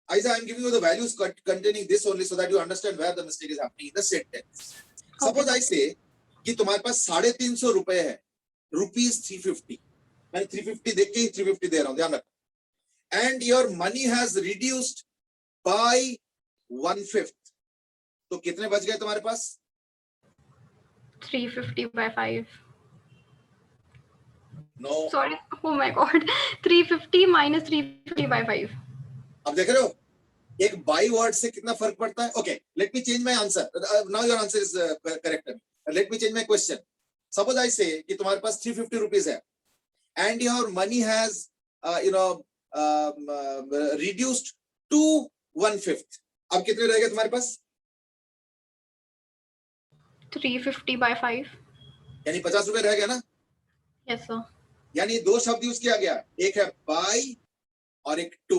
Aiza, I am giving you the values containing this only so that you understand where the mistake is happening in the sentence. Suppose I say कि तुम्हारे पास 350 रुपए है, ₹350, मैं 350 देख के ही 350 दे रहा हूं, ध्यान रखो। And your money has reduced by 1/5, तो कितने बच गए तुम्हारे पास? 350/5. No. Sorry, oh my god. 350 minus 350/5. अब देख रहे हो, एक बाई वर्ड से कितना फर्क पड़ता है। Okay, let me change my answer. Now your answer is correct. Let me change my question. Suppose I say कि तुम्हारे पास 350 रुपीज है and your money has reduced to 1/5। अब कितने रह गए तुम्हारे पास? 350/5. यानी 50 रुपए रह गए ना? Yes, sir. यानी दो शब्द यूज किया गया, एक है बाई और एक टू।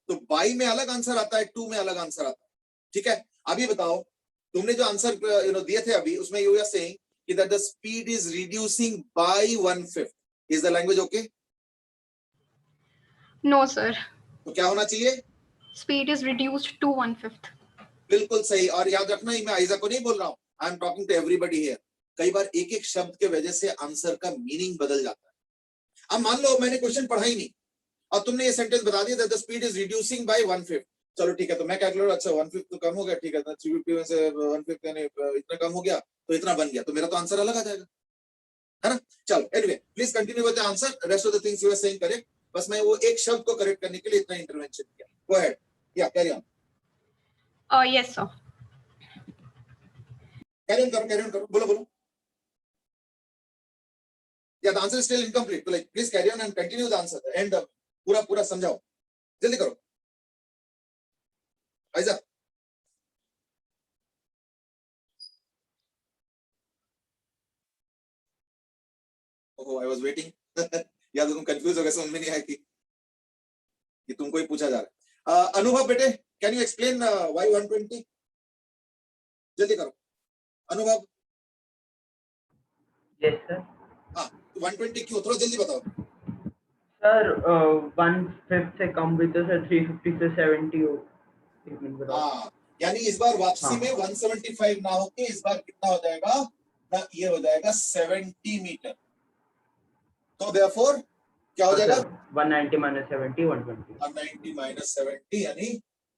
तो बाई में अलग आंसर आता है, टू में अलग आंसर आता है, ठीक है। अभी बताओ, तुमने जो आंसर दिए थे अभी, उसमें यू आर सेइंग कि that the speed is reducing by 1/5, is the language okay? No, sir. तो क्या होना चाहिए? Speed is reduced to 1/5. बिल्कुल सही। और याद रखना, मैं आइजा को नहीं बोल रहा हूं, I am talking to everybody here. कई बार एक एक शब्द के वजह से आंसर का मीनिंग बदल जाता है। अब मान लो मैंने क्वेश्चन पढ़ा ही नहीं और तुमने ये सेंटेंस बता दिया that the speed is reducing by 1/5, चलो ठीक है, तो मैं कैलकुलेटर, अच्छा 1/5 तो कम हो गया, ठीक है, 350 में से 1/5 यानी इतना कम हो गया, तो इतना बन गया, तो मेरा तो आंसर अलग आ जाएगा, है ना। चलो anyway, please continue with the answer, rest of the things you are saying correct, बस मैं वो एक शब्द को करेक्ट करने के लिए इतना इंटरवेंशन किया। गो अहेड, या carry on, Yes, sir. Carry on करो, बोलो बोलो। Yeah the answer is still incomplete, तो like please carry on and continue the answer, and पूरा पूरा समझाओ, जल्दी करो आइजा। ओह, आई वाज वेटिंग या तो तुम कंफ्यूज हो गए, समझ में नहीं आया कि तुमको ही पूछा जा रहा है। अनुभव बेटे, कैन यू एक्सप्लेन व्हाई 120? जल्दी करो अनुभव। Yes sir. हाँ, 120 क्यों, थोड़ा जल्दी बताओ। सर 1/5 से कम भी तो सर 350 से 70 हो, एक मिनट बताओ। हाँ, यानी इस बार वापसी हाँ। में 175 ना होके इस बार कितना हो जाएगा ना, ये हो जाएगा 70 मीटर, तो देयरफॉर क्या हो जाएगा? 190 minus 70 120। 190 minus 70 यानी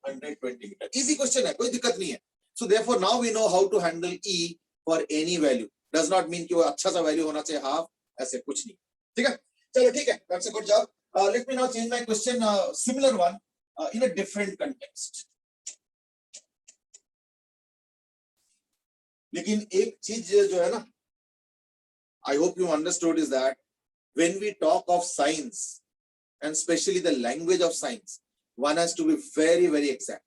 120 मीटर। इजी क्वेश्चन है, कोई दिक्कत नहीं है। So therefore now we know how to handle E for any value, does not mean कि वो अच्छा सा वैल्यू होना चाहिए हाफ, ऐसे कुछ नहीं, ठीक है। चलो ठीक है, that's a good job. Let me now change my question, similar one in a different context. लेकिन एक चीज जो है ना, आई hope you understood, is that when we talk of science and especially the language of science, one has to be very very exact.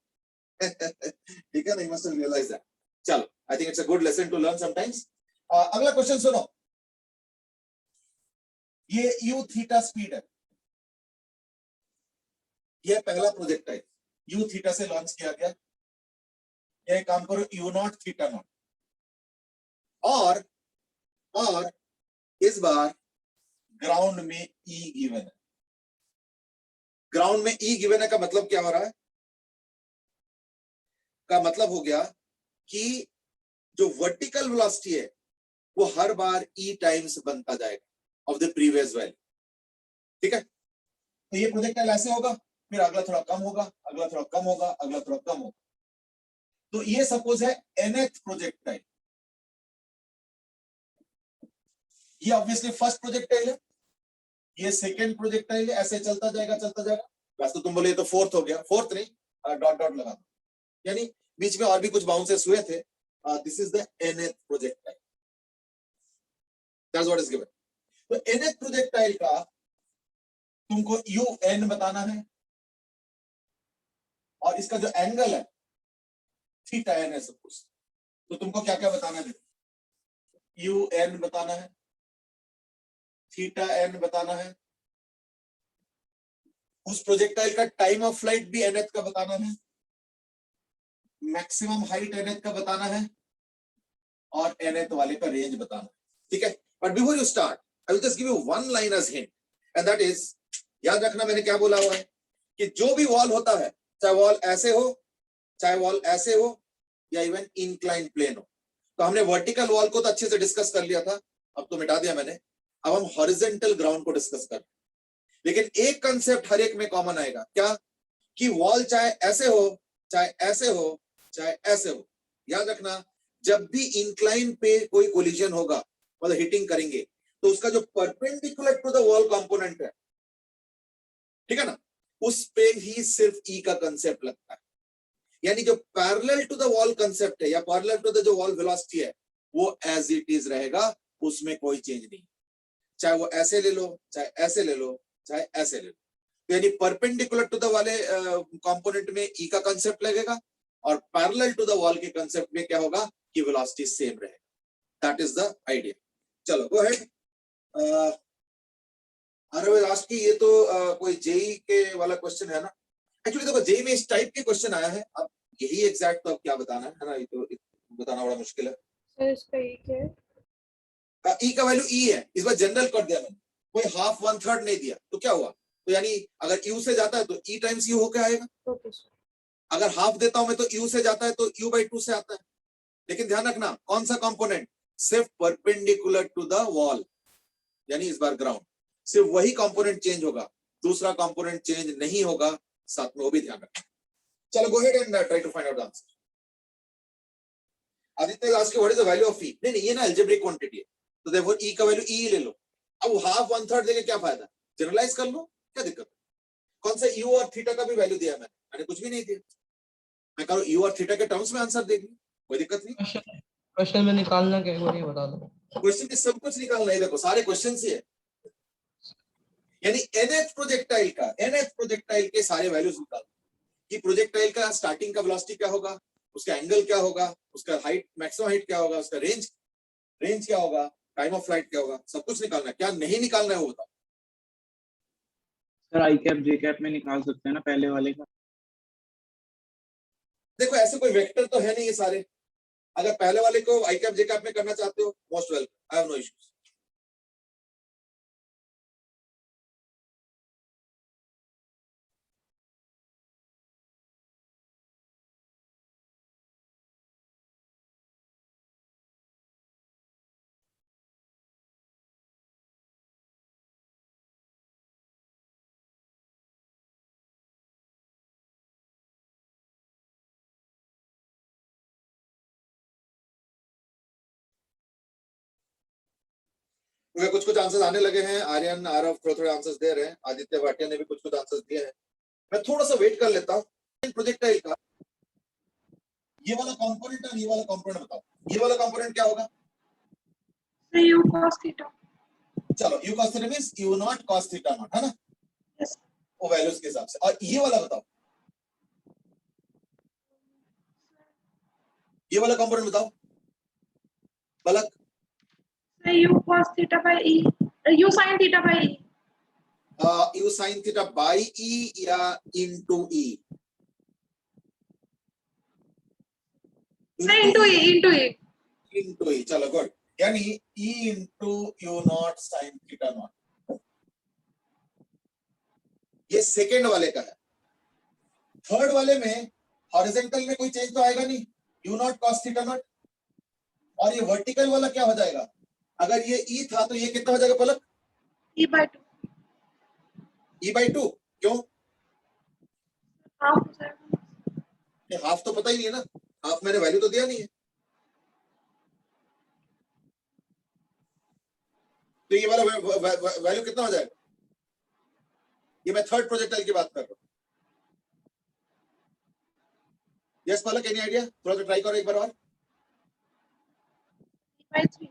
ठीक है ना, you must have realized that. चलो, I think it's a good lesson to learn sometimes. अगला question सुनो, ये u theta speed है, ये पहला प्रोजेक्टाइल u थीटा से लॉन्च किया गया, ये काम करो u नॉट थीटा नॉट, और इस बार ग्राउंड में E गिवन है। ग्राउंड में E गिवन है का मतलब क्या हो रहा है? का मतलब हो गया कि जो वर्टिकल वेलोसिटी है वो हर बार E टाइम्स बनता जाएगा ऑफ द प्रीवियस वैल्यू, ठीक है। तो ये प्रोजेक्टाइल ऐसे होगा, फिर अगला थोड़ा कम होगा, अगला थोड़ा कम होगा, अगला थोड़ा कम होगा। तो ये सपोज है nth प्रोजेक्टाइल, ये ऑब्वियसली फर्स्ट प्रोजेक्टाइल है, ये सेकेंड प्रोजेक्टाइल है, ऐसे चलता जाएगा चलता जाएगा। वैसे तो तुम बोले तो फोर्थ हो गया, फोर्थ नहीं, डॉट डॉट लगा दो, यानी बीच में और भी कुछ बाउंसेस हुए थे। This is the nth projectile, that's what is given. तो nth प्रोजेक्टाइल का तुमको un बताना है, और इसका जो एंगल है थीटा n है सपोज, तो तुमको क्या क्या बताना है? un बताना है, थीटा n बताना है, उस प्रोजेक्टाइल का टाइम ऑफ फ्लाइट भी nth का बताना है, मैक्सिमम हाइट nth का बताना है, और nth वाले का रेंज बताना है, ठीक है। But before you start, I will just give you one line as hint, and that is, याद रखना मैंने क्या बोला हुआ है कि जो भी वॉल होता है, चाहे वॉल ऐसे हो, चाहे वॉल ऐसे हो, या इवन इंक्लाइन प्लेन हो, तो हमने वर्टिकल वॉल को तो अच्छे से डिस्कस कर लिया था, अब तो मिटा दिया मैंने, अब हम हॉरिजॉन्टल ग्राउंड को डिस्कस कर, लेकिन एक कंसेप्ट हर एक में कॉमन आएगा, क्या कि वॉल चाहे ऐसे हो, चाहे ऐसे हो, चाहे ऐसे हो, याद रखना जब भी इंक्लाइन पे कोई कोलिजन होगा, मतलब हिटिंग करेंगे, तो उसका जो perpendicular to the wall component है, ठीक है ना, उस पे ही सिर्फ ई का कंसेप्ट लगता है। यानी जो parallel to the wall concept है या पैरेलल टू द जो वॉल वेलोसिटी है, वो एज इट इज रहेगा, उसमें कोई चेंज नहीं, चाहे वो ऐसे ले लो, चाहे ऐसे ले लो, चाहे ऐसे ले लो। तो यानी परपेंडिकुलर टू द वाले कंपोनेंट में ई का कंसेप्ट लगेगा, और पैरेलल टू द वॉल के कंसेप्ट में क्या होगा कि वेलोसिटी सेम रहेगा। That is the idea. चलो गो अहेड। अरे लास्ट की ये तो कोई जेई के वाला क्वेश्चन है ना, एक्चुअली देखो जेई में इस टाइप के क्वेश्चन आया है, अब यही एग्जैक्ट तो अब क्या बताना है ना, ये तो बताना बड़ा मुश्किल है। सर इसका ये क्या है? ई का वैल्यू ई है, इस बार जनरल कर दिया मैंने, कोई हाफ 1/3 नहीं दिया, तो क्या हुआ, तो यानी अगर यू से जाता है तो ई टाइम्स यू होके आएगा, ओके सर। अगर हाफ देता हूं मैं तो यू से जाता है तो यू बाई 2 से आता है। लेकिन ध्यान रखना कौन सा कंपोनेंट, सिर्फ परपेंडिकुलर टू द वॉल, यानी इस बार ग्राउंड, सिर्फ वही कंपोनेंट चेंज होगा, दूसरा कंपोनेंट चेंज नहीं होगा, साथ में वो भी ध्यान रखना। चलो go ahead and try to find out the answer. Aditya ask what is the value of e, नहीं ये ना अलजेब्रिक क्वांटिटी है, तो देयरफॉर ई का वैल्यू ई ले लो। अब हाफ 1/3 देके क्या फायदा, जनरलाइज कर लो, क्या दिक्कत है। कौन सा यू और थीटा का भी वैल्यू दिया मैंने कुछ भी नहीं दिया, मैं कह रहा हूं यू और थीटा के टर्म्स में आंसर दे दी, कोई दिक्कत नहीं। क्वेश्चन में निकालना क्या है वो नहीं बता दो। क्वेश्चन में सब कुछ निकालना है, देखो सारे क्वेश्चन से है, यानी nth प्रोजेक्टाइल के सारे वैल्यूज निकालो कि प्रोजेक्टाइल का स्टार्टिंग का वेलोसिटी क्या होगा, उसका एंगल क्या होगा, उसका हाइट मैक्सिमम हाइट क्या होगा, उसका रेंज क्या होगा, टाइम ऑफ फ्लाइट क्या होगा, सब कुछ निकालना है। क्या नहीं निकालना है वो बताओ। Sir I cap J cap में निकाल सकते हैं ना पहले वाले का। देखो ऐसे कोई वेक्टर तो है नहीं ये सारे, अगर पहले वाले को आई कैप जे कैप में करना चाहते हो most welcome, I have no issues. कुछ कुछ आंसर्स आने लगे हैं, आर्यन आरव थोड़े आंसर्स दे रहे हैं, आदित्य भाटिया ने भी कुछ कुछ आंसर्स दिए हैं, मैं थोड़ा सा वेट कर लेता हूँ। प्रोजेक्टाइल का ये वाला कंपोनेंट और ये वाला कंपोनेंट बताओ, ये वाला कंपोनेंट क्या होगा, u cos theta। चलो u cos theta means u naught cos theta not, है ना, Yes। वो वैल्यूज के हिसाब से। और ये वाला बताओ, ये वाला कंपोनेंट बताओ पलक। u cos theta by e, u sin theta by e। u sin theta by e या into e, into e। Into e, चलो गुड, यानी e into u naught sin theta not, ये सेकेंड वाले का है। Third वाले में horizontal में कोई चेंज तो आएगा नहीं, u naught cos theta naught, और ये वर्टिकल वाला क्या हो जाएगा, अगर ये e था तो ये कितना हो जाएगा पलक, e by 2। e by 2, क्यों, हाफ हो जाएगा। हाफ तो पता ही नहीं है ना, हाफ मैंने वैल्यू तो दिया नहीं है, तो ये वाला वैल्यू कितना हो जाएगा, ये मैं थर्ड प्रोजेक्टाइल की बात कर रहा हूं। यस पलक, एनी आइडिया, थोड़ा सा ट्राई करो एक बार और। e by 3।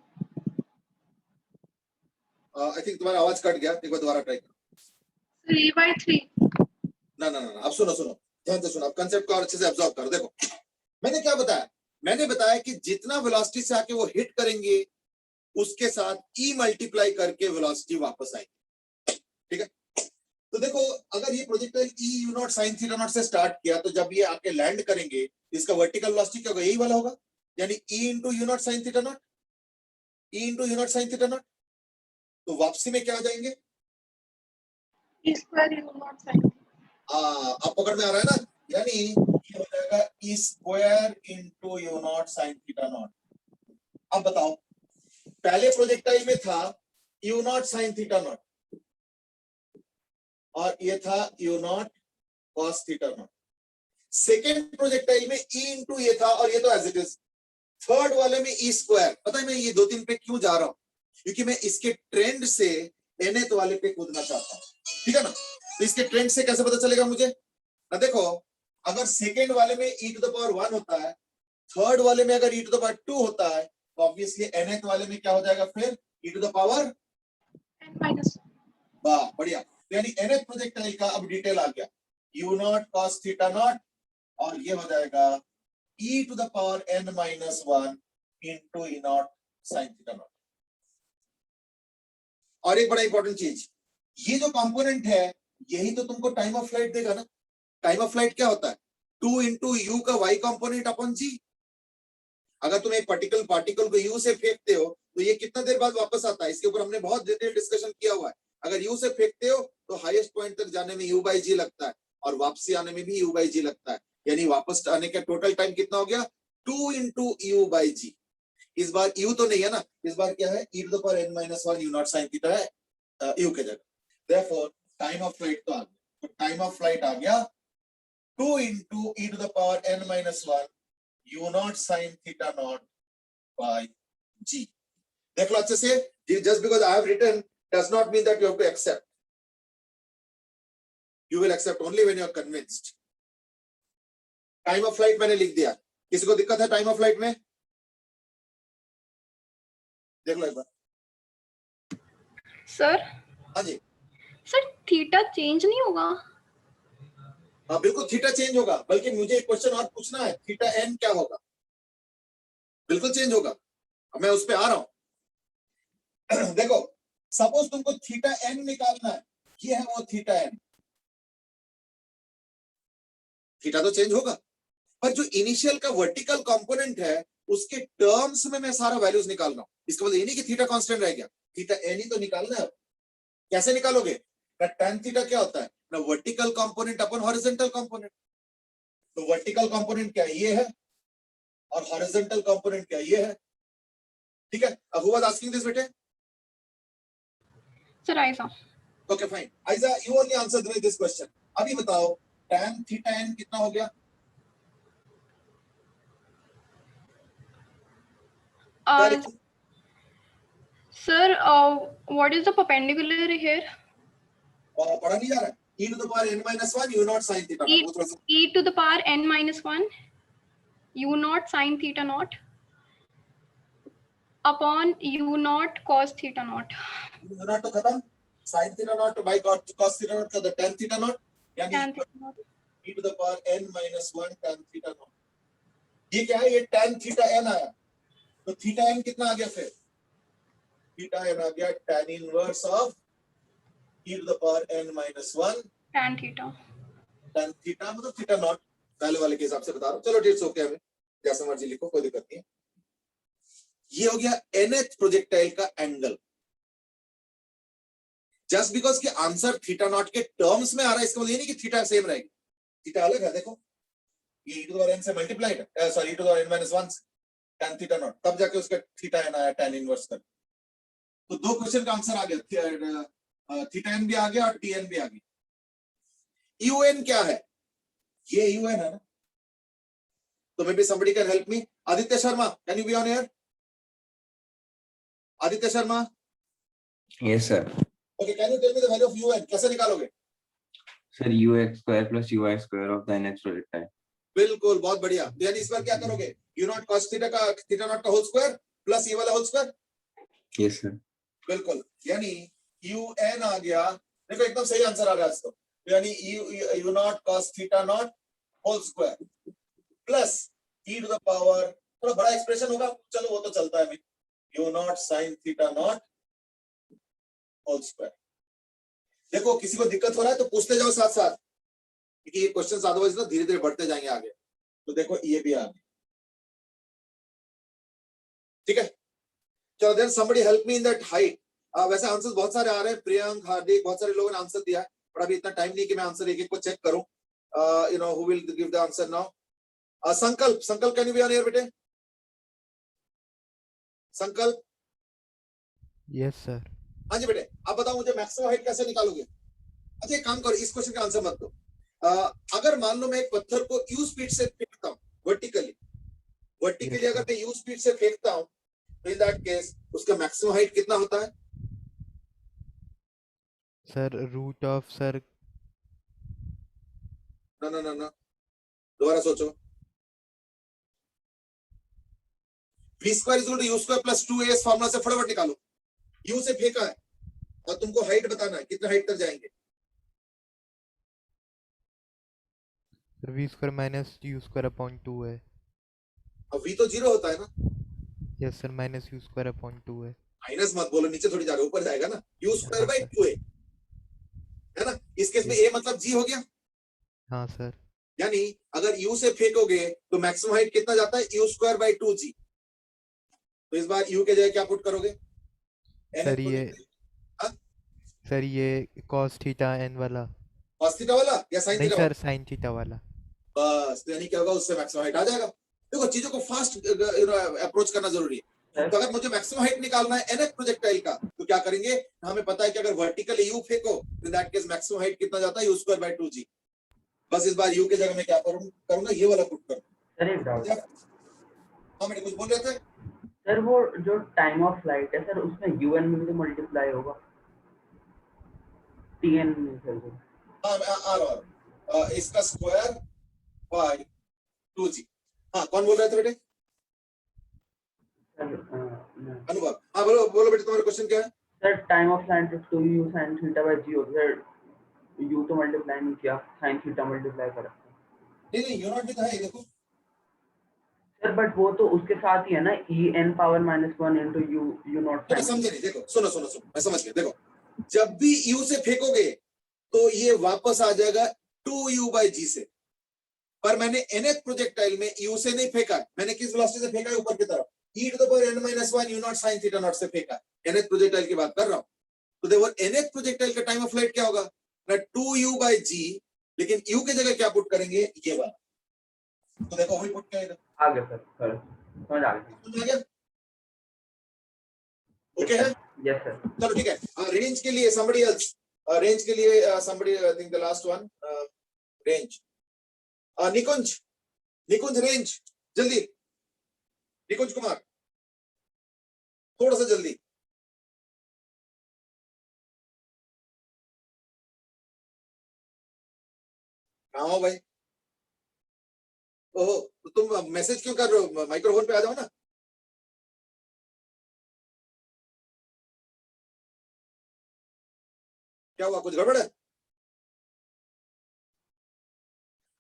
आई थिंक तुम्हारा आवाज कट गया, एक बार दोबारा ट्राई करो। 3 by 3। ना ना ना, अब सुनो ध्यान से सुनो, अब कंसेप्ट को और अच्छे से ऑब्जर्व करो। देखो मैंने क्या बताया, मैंने बताया कि जितना वेलोसिटी से आके वो हिट करेंगे उसके साथ e मल्टीप्लाई करके वेलोसिटी वापस आएगी, ठीक है। तो देखो अगर ये projectile e u naught sin theta not से स्टार्ट किया, तो जब ये आके लैंड करेंगे इसका वर्टिकल वेलोसिटी क्या होगा, यही वाला होगा, यानी e into you not sin theta not, e into you not sin theta not, तो वापसी में क्या हो जाएंगे, e square u naught sin। अब पकड़ में आ रहा है ना, यानी ये हो जाएगा e square into you not sin theta not. अब बताओ पहले प्रोजेक्टाइल में था u naught sin theta naught और ये था u naught cos theta not, second projectile में e इंटू ये था और ये तो एज इट इज, थर्ड वाले में e स्क्वायर। पता है मैं ये 2-3 पे क्यों जा रहा हूं, क्योंकि मैं इसके ट्रेंड से nth वाले पे कूदना चाहता हूं, ठीक है ना। तो इसके ट्रेंड से कैसे पता चलेगा मुझे ना, देखो अगर सेकेंड वाले में e टू द पावर 1 होता है, थर्ड वाले में अगर e टू द पावर 2 होता है, तो ऑब्वियसली nth वाले में क्या हो जाएगा फिर e to the power n-1। वाह बढ़िया, यानी nth प्रोजेक्टाइल का अब डिटेल आ गया, u naught cos theta naught और ये हो जाएगा e to the power n-1 into e naught sin theta naught. और एक बड़ा इंपॉर्टेंट चीज, ये जो कंपोनेंट है यही तो तुमको टाइम ऑफ फ्लाइट देगा ना, टाइम ऑफ फ्लाइट क्या होता है? 2 इंटू यू का y कंपोनेंट अपॉन जी। अगर तुम एक पार्टिकल को यू से फेंकते हो तो ये कितना देर बाद वापस आता है? इसके ऊपर हमने बहुत डिटेल डिस्कशन किया हुआ है। अगर यू से फेंकते हो तो हाईएस्ट पॉइंट तक जाने में u बाई जी लगता है और वापसी आने में भी u बाई जी लगता है, यानी वापस आने का टोटल टाइम कितना हो गया? 2 इंटू यू बाई जी। इस बार u तो नहीं है ना, इस बार क्या है? e to the power n minus 1 u naught sine theta है u के जगह। देयरफॉर टाइम ऑफ फ्लाइट तो आ गया, तो टाइम ऑफ फ्लाइट आ गया 2 into e to the power n minus 1 u naught sine theta naught by g। देख लो अच्छे से, just because I have written does not mean that you have to accept. You will accept only when you are convinced. Time of flight मैंने लिख दिया। किसी को दिक्कत है टाइम ऑफ फ्लाइट में? देख लो एक बार। सर हाँ जी, सर थीटा चेंज नहीं होगा? हाँ बिल्कुल थीटा चेंज होगा, बल्कि मुझे एक क्वेश्चन और पूछना है, थीटा एन क्या होगा? बिल्कुल चेंज होगा, अब मैं उस पर आ रहा हूं। देखो, सपोज तुमको थीटा एन निकालना है, ये है वो थीटा एन। थीटा तो चेंज होगा, पर जो इनिशियल का वर्टिकल कंपोनेंट है उसके टर्म्स में मैं सारा वैल्यूज निकाल रहा हूं। इसका मतलब ये नहीं कि थीटा कांस्टेंट रह गया, थीटा एन ही तो निकालना है। कैसे निकालोगे? tan थीटा क्या होता है ना? वर्टिकल कंपोनेंट अपन हॉरिजॉन्टल कंपोनेंट। तो वर्टिकल कंपोनेंट क्या ये है और हॉरिजॉन्टल कंपोनेंट क्या ये है। ठीक है, अब हु वाज आस्किंग दिस बेटे? Sir Aisa. Okay fine, Aiza you only answer this question. अभी बताओ tan थीटा n कितना हो गया? Sir what is the perpendicular here? पढ़ा नहीं जा रहा है? e to the power n minus 1 u naught sin theta naught। e to the power n minus 1 u naught sin theta naught upon u naught cos theta naught। u naught तो खत्म, sin theta naught by cos theta naught का the tan theta naught, यानी tan theta naught e to the power n minus 1 tan theta naught। ये क्या है? ये tan theta n आया, तो theta n कितना आ गया फिर? theta n आ गया tan inverse of e to the power n minus 1 tan theta। tan theta मतलब theta naught, पहले वाले के हिसाब से बता रहा हूँ। चलो ठीक ओके, हमें जैसे मर्जी लिखो, कोई दिक्कत नहीं है। ये हो गया nth प्रोजेक्टाइल का एंगल। जस्ट बिकॉज कि आंसर थीटा नॉट के टर्म्स में आ रहा है, इसका मतलब ये नहीं कि थीटा सेम रहेगी, थीटा अलग है। देखो ये e to the power n से मल्टीप्लाइड है, sorry e to the power n minus 1 से tan थीटा नॉट, तब जाके उसका थीटा n आया tan इनवर्स कर। तो दो क्वेश्चन का आंसर आ गया, थीटा n भी आ गया और tn भी आ गया। un क्या है? ये un है ना? तो may be somebody can help me। Aditya Sharma, can you be on here? Aditya Sharma, Yes, sir. okay, can you tell me the value of un? कैसे निकालोगे? Sir, ux square plus uy square of the nth projectile. बिल्कुल, बहुत बढ़िया। तो यानी इस बार क्या करोगे? u नॉट cos थीटा का थीटा नॉट का होल स्क्वायर प्लस ये वाला होल स्क्वायर। Yes, sir. बिल्कुल, यानी un आ गया। देखो एकदम सही आंसर आ रहा है इसको, यानी u naught cos theta naught whole square plus e to the power, थोड़ा बड़ा एक्सप्रेशन होगा, चलो वो तो चलता है, u naught sin theta naught whole square. देखो किसी को दिक्कत हो रहा है तो पूछते जाओ साथ साथ, क्योंकि ये क्वेश्चंस अदरवाइज ना धीरे धीरे बढ़ते जाएंगे आगे। तो देखो ये भी आ गया, ठीक है। चलो then somebody help me in that height. वैसे आंसर्स बहुत सारे आ रहे हैं, प्रियंक, हार्दिक, बहुत सारे लोगों ने आंसर दिया है, पर अभी इतना टाइम नहीं कि मैं आंसर एक एक को चेक करूं। You know who will give the answer now? संकल्प, संकल्प can you be on air बेटे? संकल्प, यस सर। हाँ जी बेटे, आप बताओ मुझे मैक्सिमम हाइट कैसे निकालोगे? अच्छा एक काम करो, इस क्वेश्चन का आंसर मत दो। अगर मान लो मैं एक पत्थर को यू स्पीड से फेंकता हूँ वर्टिकली, अगर मैं यू स्पीड से फेंकता हूँ तो इन दैट केस उसका मैक्सिमम हाइट कितना होता है? सर रूट ऑफ सर, ना ना ना ना, दोबारा सोचो। v square equal to u square plus 2a इस फार्मूला से फटाफट निकालो। यू से फेंका है और तुमको हाइट बताना है, कितना हाइट तक जाएंगे? Sir v square minus u square upon 2 है। अब v तो 0 होता है ना? Yes sir, minus u square upon 2 है। माइनस मत बोलो, नीचे थोड़ी जा रहे हो, ऊपर जाएगा ना। यू स्क्वायर बाई 2a है ना? इस केस में a मतलब g हो गया, हाँ सर। यानी अगर u से फेंकोगे तो मैक्सिमम हाइट कितना जाता है, u स्क्वायर बाई 2g। तो इस बार u के जगह क्या पुट करोगे? सर ये हाँ? सर ये cos थीटा n वाला, cos थीटा वाला या sin नहीं थीटा सर वाला? sin थीटा वाला। बस, तो यानी क्या होगा, उससे मैक्सिमम हाइट आ जाएगा। देखो चीजों को फास्ट अप्रोच करना जरूरी है। तो अगर मुझे मैक्सिमम हाइट निकालना है nth प्रोजेक्टाइल का, तो क्या करेंगे, हमें पता है कि अगर वर्टिकली u फेंको तो दैट केस मैक्सिमम हाइट कितना जाता है, u स्क्वायर बाय 2g। बस इस बार u के जगह मैं क्या करूंगा, ये वाला पुट करूंगा। सर एक डाउट, हाँ मैंने कुछ बोल रहे थे। सर वो जो टाइम ऑफ फ्लाइट है सर, उसमें un में भी मल्टीप्लाई होगा tn में सर वो? हाँ मैं आ रहा हूँ, इसका स्क्वायर बाय 2g। हाँ कौन बोल रहे थे बेटे? अनुभव। हाँ बोलो बोलो बेटे, तुम्हारा क्वेश्चन क्या है? Sir time of flight 2u sin theta by g होता है सर, u तो मल्टीप्लाई नहीं किया, sin थीटा मल्टीप्लाई करा। नहीं u नॉट भी था, ये देखो सर बट वो तो उसके साथ ही है ना, en power -1 into u not. तो समझे नहीं, देखो सुनो सुनो सुनो, मैं समझ गया। देखो जब भी u से फेंकोगे तो ये वापस आ जाएगा 2u बाई g से, पर मैंने nth प्रोजेक्टाइल में u से नहीं फेंका, मैंने किस वेलोसिटी से फेंका है, ऊपर की तरफ, e to the power n-1 u naught sin theta not से फेंका। nth प्रोजेक्टाइल की बात कर रहा हूं। तो देखो nth प्रोजेक्टाइल का टाइम ऑफ फ्लाइट क्या होगा ना, 2u बाई g, लेकिन u की जगह क्या पुट करेंगे, ये वाला। तो देखो वही पुट किया इधर, आ गया सर, समझ आ गया। समझ आ गया? ओके है? Yes sir. चलो ठीक है। रेंज के लिए somebody else, रेंज के लिए somebody, I think the last one, range, Nikunj, Nikunj range, जल्दी, निकुंज कुमार थोड़ा सा जल्दी। कहाँ हो भाई? ओहो, तो तुम मैसेज क्यों कर रहे हो, माइक्रोफोन पे आ जाओ ना। क्या हुआ, कुछ गड़बड़ है?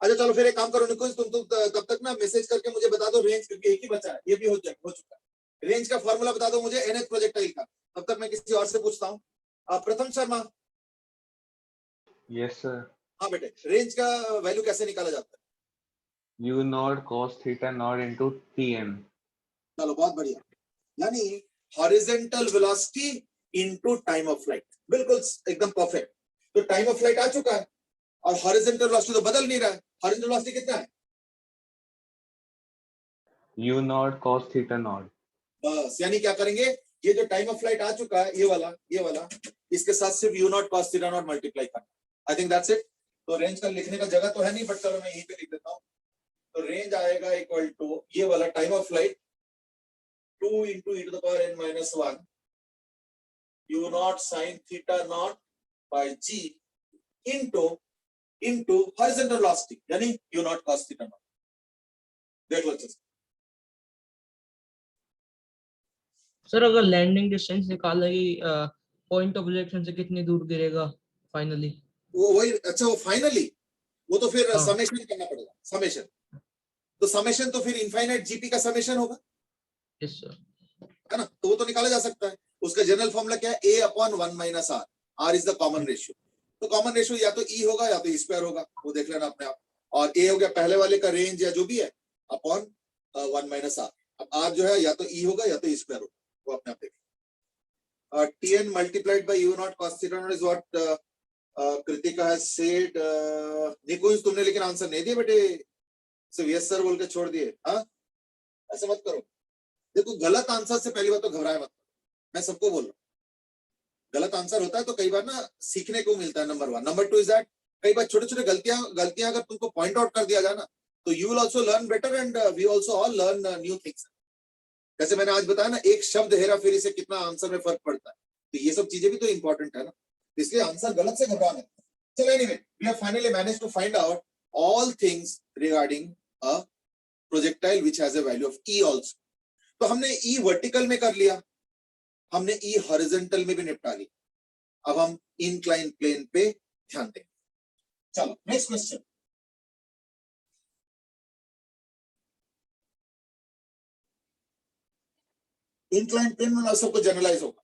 अच्छा चलो फिर एक काम करो निकुंज, तुम तब तक ना मैसेज करके मुझे बता दो रेंज, क्योंकि एक ही बचा है, ये भी हो चुका है। रेंज का फॉर्मूला बता दो मुझे nth प्रोजेक्टाइल का, तब तक मैं किसी और से पूछता हूँ। प्रथम शर्मा। Yes sir. हाँ बेटे, रेंज का वैल्यू कैसे निकाला जाता है? u naught cos theta not into tn। चलो बहुत बढ़िया, यानी horizontal velocity into time of flight, बिल्कुल एकदम परफेक्ट। तो टाइम ऑफ फ्लाइट आ चुका है और हॉरिजॉन्टल वेलोसिटी तो बदल नहीं रहा है। हॉरिजॉन्टल वेलोसिटी कितना है? u naught cos theta not. बस, यानी क्या करेंगे, ये जो टाइम ऑफ फ्लाइट आ चुका है, ये वाला इसके साथ सिर्फ u naught cos theta naught multiply करना। I think that's it. तो रेंज का लिखने का जगह तो है नहीं, बट चलो मैं यहीं पे लिख देता हूँ। तो रेंज आएगा इक्वल टू ये वाला time of flight 2 into e to the power n-1 u naught sin theta not by g into horizontal velocity, यानी u naught cos theta not. देख लो अच्छे से। सर अगर लैंडिंग डिस्टेंस निकालेगी पॉइंट ऑफ रिजेक्शन से कितनी दूर गिरेगा फाइनली? वो वही, अच्छा वो फाइनली, वो तो फिर हाँ। समेशन करना पड़ेगा, समेशन। तो समेशन तो फिर इनफाइनाइट जीपी का समेशन होगा, यस सर। है ना? तो वो तो निकाला जा सकता है। उसका जनरल फॉर्मूला क्या है, a upon 1 minus r, r is the common ratio. तो कॉमन रेशियो या तो e होगा या तो e स्क्वायर होगा, वो देख लेना अपने आप। और a हो गया पहले वाले का रेंज या जो भी है, अपॉन 1 माइनस r। अब r जो है या तो e होगा या तो e स्क्वायर होगा, वो अपने आप देखिए। tn multiplied by u naught cos theta naught is what Kritika has said. Nikunj तुमने लेकिन आंसर नहीं दिया बेटे, सिर्फ यस सर बोल के छोड़ दिए। हाँ ऐसे मत करो। देखो गलत आंसर से पहली बात तो घबराए मत, मैं सबको बोल रहा हूँ। गलत आंसर होता है तो कई बार ना सीखने को मिलता है, नंबर 1। नंबर 2 इज दैट कई बार छोटे छोटे गलतियां अगर तुमको पॉइंट आउट कर दिया जाए ना, तो you will also learn better and we also all learn new things. जैसे मैंने आज बताया ना, एक शब्द हेरा फेरी से कितना आंसर में फर्क पड़ता है, तो ये सब चीजें भी तो इंपॉर्टेंट है ना, इसलिए आंसर गलत से घबराना। चलो anyway, we have finally managed to find out all things regarding a projectile which has a value of e also. तो हमने ई वर्टिकल में कर लिया, हमने ई हॉरिजॉन्टल में भी निपटा लिया। अब हम इंक्लाइन प्लेन पे ध्यान दें। चलो नेक्स्ट क्वेश्चन। इंक्लाइन प्लेन में सबको जनरलाइज होगा।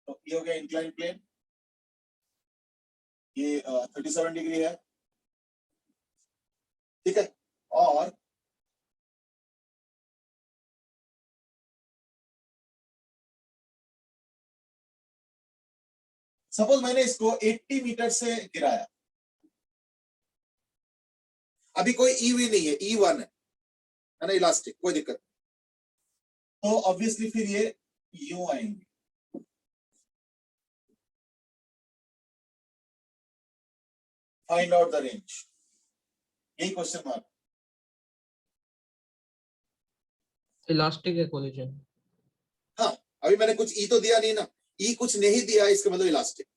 तो ये हो गया इंक्लाइन प्लेन, ये 37 डिग्री है, ठीक है, और सपोज मैंने इसको 80 मीटर से गिराया, अभी कोई ईवी नहीं है, E1 है ना, इलास्टिक, कोई दिक्कत नहीं। तो ऑब्वियसली फिर ये यूं आएंगे, फाइंड आउट द रेंज, यही क्वेश्चन मार्क। इलास्टिक है कोलिजन। हाँ, अभी मैंने कुछ ई तो दिया नहीं ना, ई कुछ नहीं दिया इसका मतलब इलास्टिक।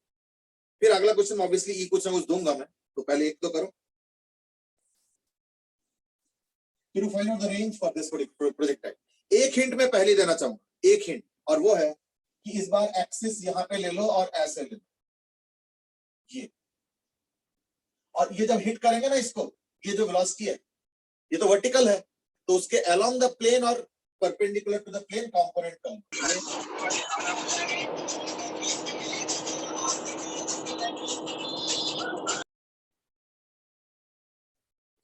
फिर अगला क्वेश्चन ऑब्वियसली ई कुछ ना कुछ दूंगा मैं, तो पहले एक तो करो, फिर find out the range for this projectile. एक हिंट मैं पहले देना चाहूंगा, एक हिंट, और वो है कि इस बार एक्सिस यहां पे ले लो और ऐसे ले लो, ये, और ये जब हिट करेंगे ना इसको, ये जो वेलोसिटी है ये तो वर्टिकल है, तो उसके अलोंग द प्लेन और perpendicular to the plane component का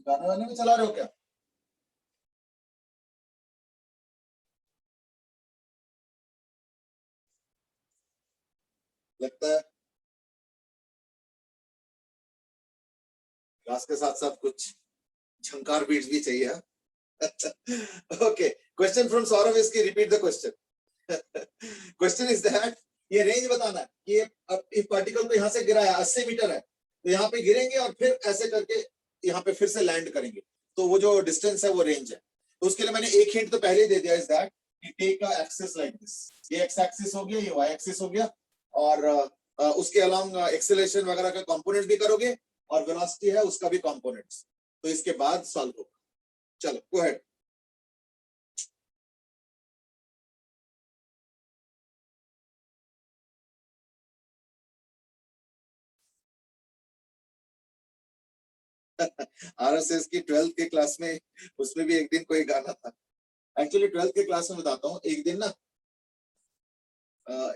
गाने वाने में चला रहे हो क्या? लगता है क्लास के साथ साथ कुछ झंकार बीट्स भी चाहिए। Okay, question from Saurabh is की repeat the question. Question is that ये रेंज बताना है कि अब इस पार्टिकल को यहां से गिराया 80 मीटर है, तो यहाँ पे गिरेंगे और फिर ऐसे करके यहाँ पे फिर से लैंड करेंगे, तो वो जो डिस्टेंस है वो रेंज है। तो उसके लिए मैंने एक हिंट तो पहले ही दे दिया, is that you take a axis like this, ये एक्स एक्सिस हो गया, ये वाई एक्सिस हो गया, और उसके अलोंग एक्सेलरेशन वगैरह का कंपोनेंट भी करोगे और वेलोसिटी है उसका भी कंपोनेंट्स, तो इसके बाद सॉल्व होगा। चलो गो अहेड। आरएसएस की 12th के क्लास में, उसमें भी एक दिन कोई गाना था, एक्चुअली 12th के क्लास में बताता हूँ, एक दिन ना,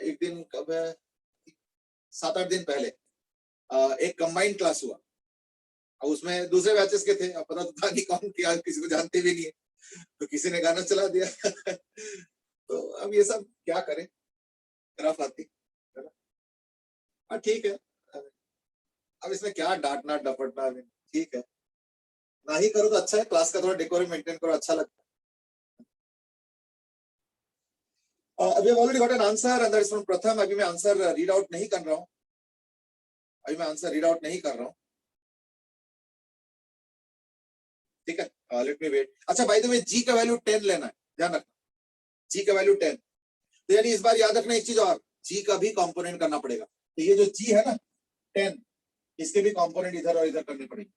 एक दिन कब है, 7-8 दिन पहले एक कंबाइंड क्लास हुआ, और उसमें दूसरे बैचेस के थे, अब पता तो था नहीं कौन किया, किसी को जानते भी नहीं है, तो किसी ने गाना चला दिया। तो अब ये सब क्या करें, खराब आती है ना, हाँ ठीक है, अब इसमें क्या डांटना डपटना, ठीक है, ना ही करो तो अच्छा है, क्लास का थोड़ा डेकोरम मेंटेन करो, अच्छा लगता है। अभी already got an answer and that is from प्रथम। अभी मैं आंसर रीड आउट नहीं कर रहा हूँ, अभी मैं आंसर रीड आउट नहीं कर रहा हूँ, ठीक है, लेट मी वेट। अच्छा बाय द वे, जी का वैल्यू 10 लेना है, ध्यान रखना, जी का वैल्यू 10, तो यानी इस बार याद रखना एक चीज और, जी का भी कंपोनेंट करना पड़ेगा, तो ये जो जी है ना 10, इसके भी कंपोनेंट इधर और इधर करने पड़ेंगे,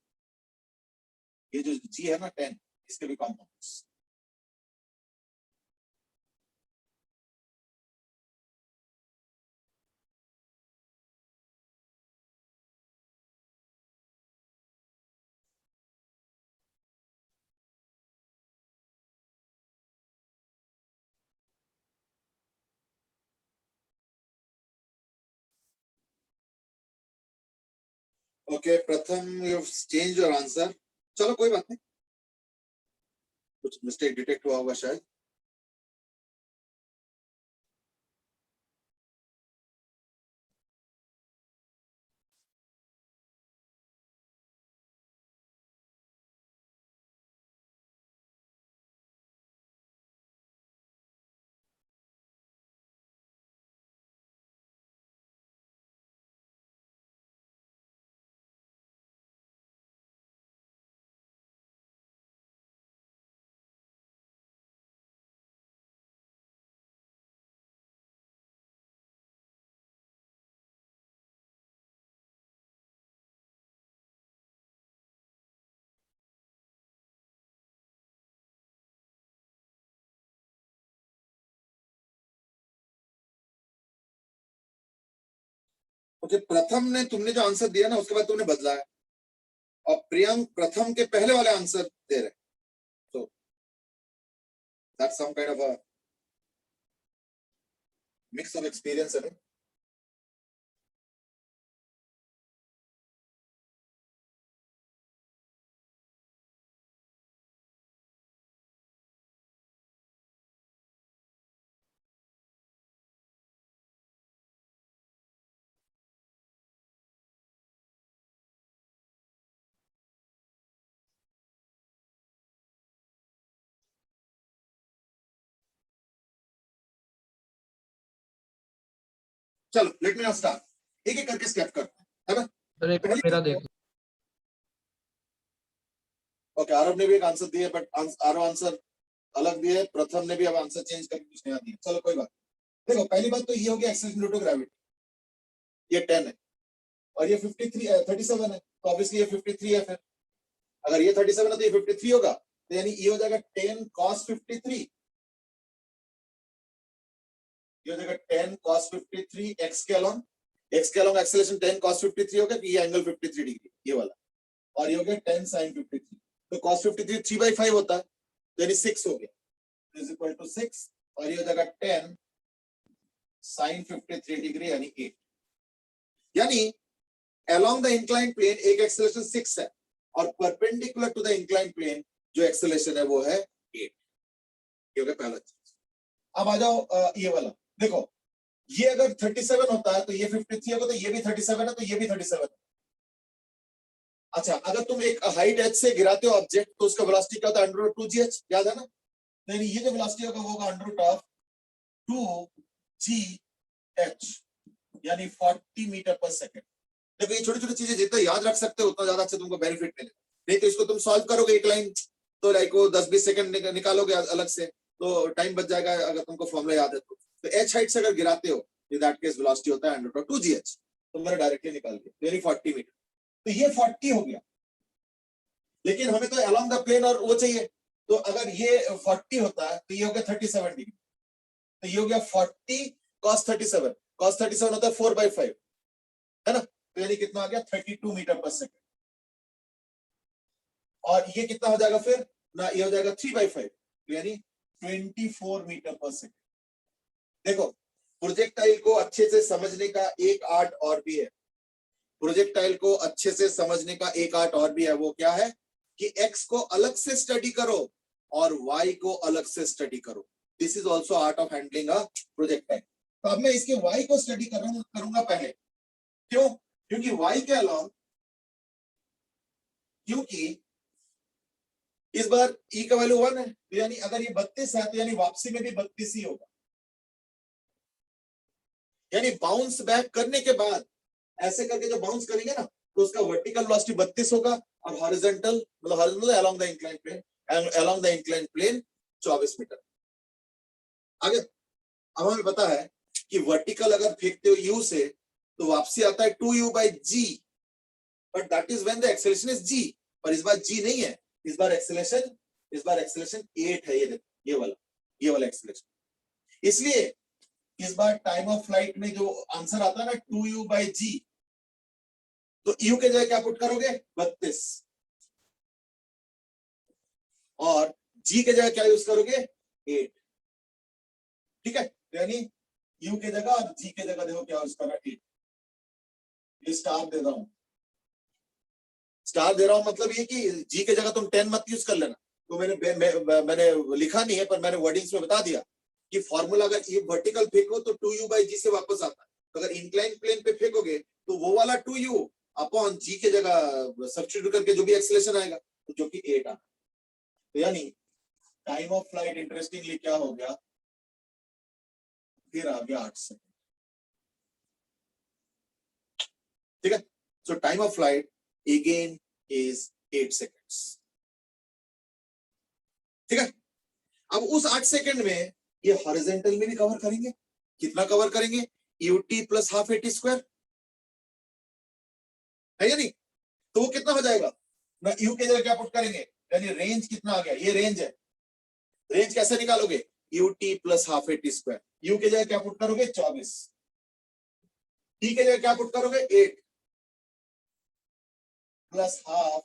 ये जो जी है ना 10, इसके भी कंपोनेंट्स। ओके प्रथम, यू चेंज योर आंसर, चलो कोई बात नहीं, कुछ मिस्टेक डिटेक्ट हुआ होगा शायद। ओके प्रथम ने, तुमने जो आंसर दिया ना उसके बाद तुमने बदला है, और प्रियंक प्रथम के पहले वाले आंसर दे रहे, so that's some kind of a mix of experience है ना। चलो लेट मी नाउ स्टार्ट, एक एक करके स्टेप करते हैं, है ना? सर एक पहली मेरा देख लो। ओके, आरव ने भी एक आंसर दिया, बट आरव आंसर अलग दिया है, प्रथम ने भी अब आंसर चेंज करके कुछ नया दिया। चलो कोई बात। देखो पहली बात तो ये हो गया एक्सेलरेशन ड्यू टू ग्रेविटी, ये 10 है और ये 37 है, तो ऑब्वियसली ये 53 है। फिर अगर ये 37 है तो ये 53 होगा, तो यानी ये हो जाएगा 10 cos 53, ये हो जाएगा 10 cos 53 x के अलोंग एक्सेलरेशन 10 cos 53 हो गया, ये एंगल 53 डिग्री ये वाला, और ये हो गया 10 sin 53, तो cos 53 3/5 होता है, तो यानी 6 हो गया, इज इक्वल टू 6, और ये हो जाएगा 10 sin 53 डिग्री यानी 8। यानी along the inclined plane एक एक्सेलरेशन 6 है और perpendicular to the inclined plane जो एक्सेलरेशन है वो है 8। ये हो गया पहला चीज। अब आ जाओ ये वाला, देखो ये अगर 37 होता है तो ये 53 होगा, तो ये भी 37 है, तो ये भी 37 है। अच्छा, अगर तुम एक हाइट h से गिराते हो ऑब्जेक्ट तो उसका वेलोसिटी क्या होता है, √2gh, याद है ना? यानी ये जो वेलोसिटी होगा वो होगा √2gh, यानी 40 मीटर पर सेकंड। देखो ये छोटी छोटी चीजें जितना याद रख सकते हो उतना ज्यादा अच्छा तुमको बेनिफिट मिलेगा। नहीं तो इसको तुम सॉल्व करोगे एक लाइन तो लाइक वो 10-20 सेकंड निकालोगे अलग से, तो टाइम बच जाएगा अगर तुमको फॉर्मूला याद है तो h हाइट से अगर गिराते हो इन दैट केस वेलोसिटी होता है √2gh, तो मैंने डायरेक्टली निकाल दिया, यानी 40 मीटर। तो ये 40 हो गया, लेकिन हमें तो अलोंग द प्लेन और वो चाहिए, तो अगर ये 40 होता है तो ये हो गया 37 डिग्री, तो ये हो गया 40 cos 37, cos 37 होता है 4/5, है ना? तो यानी कितना आ गया 32 मीटर पर सेकंड, और ये कितना हो जाएगा फिर ना, ये हो जाएगा 3/5, यानी 24 मीटर पर सेकंड। देखो प्रोजेक्टाइल को अच्छे से समझने का एक आर्ट और भी है, प्रोजेक्टाइल को अच्छे से समझने का एक आर्ट और भी है, वो क्या है कि x को अलग से स्टडी करो और y को अलग से स्टडी करो। This is also art of handling a projectile. तो अब मैं इसके y को स्टडी करूंगा पहले, क्यों? क्योंकि y के अलावा, क्योंकि इस बार e का वैल्यू 1 है, तो यानी अगर ये 32 है तो यानी वापसी में भी 32 ही होगा, यानी बाउंस बैक करने के बाद ऐसे करके जो बाउंस करेंगे ना तो उसका वर्टिकल वेलोसिटी 32 होगा और हॉरिजॉन्टल मतलब horizontal along the inclined plane, along the inclined plane 24 metre. आगे अब हमें पता है कि वर्टिकल अगर फेंकते हो u से तो वापसी आता है 2u/g, but that is when the acceleration is g, पर इस बार g नहीं है, इस बार एक्सेलरेशन 8 है, ये वाला एक्सेलरेशन। इसलिए इस बार टाइम ऑफ फ्लाइट में जो आंसर आता है ना 2u/g, तो u के जगह क्या पुट करोगे 32 और g के जगह क्या यूज करोगे 8, ठीक है? यानी u के जगह और g के जगह देखो क्या यूज करना 8। ये स्टार दे रहा हूं मतलब ये कि g के जगह तुम 10 मत यूज कर लेना, तो मैंने लिखा नहीं है पर मैंने वर्डिंग्स में बता दिया कि फॉर्मूला अगर ये वर्टिकल फेंको तो 2u/g से वापस आता है, तो अगर इंक्लाइन प्लेन पे फेंकोगे तो वो वाला 2u अपॉन g के जगह सब्स्टिट्यूट करके जो भी एक्सेलरेशन आएगा तो जो कि 8 आता है। तो यानी टाइम ऑफ फ्लाइट इंटरेस्टिंगली क्या हो गया, फिर आ गया 8 सेकंड, ठीक है? सो time of flight again is 8 seconds, ठीक है? अब उस 8 सेकंड में ये हॉरिजॉन्टल में भी कवर करेंगे, कितना कवर करेंगे ut plus half at square, है या नहीं? तो वो कितना हो जाएगा ना, u के जगह क्या पुट करेंगे, यानी रेंज कितना आ गया, ये रेंज है, रेंज कैसे निकालोगे ut plus half at square, u के जगह क्या पुट करोगे 24, t के जगह क्या पुट करोगे 8 प्लस हाफ,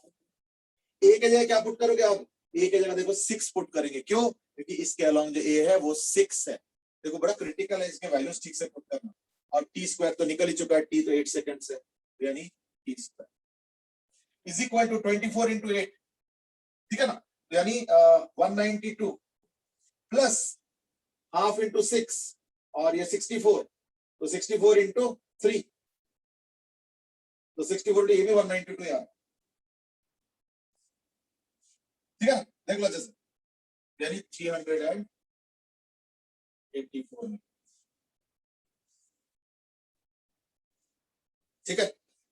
a के जगह क्या पुट करोगे, अब a के जगह देखो 6 पुट करेंगे, क्यों? क्योंकि इसके अलोंग जो a है वो 6 है। देखो बड़ा क्रिटिकल है इसके वैल्यूज ठीक से पुट करना, और t स्क्वायर तो निकल ही चुका है, t तो 8 सेकंड है, यानी t square is equal to 24 into 8, ठीक है ना? तो यानी 192 प्लस हाफ इंटू 6 और ये 64, तो 64 into 3, तो 64 ये भी 192 यार, ठीक है? देख लो जैसे, यानी 384 में, ठीक है,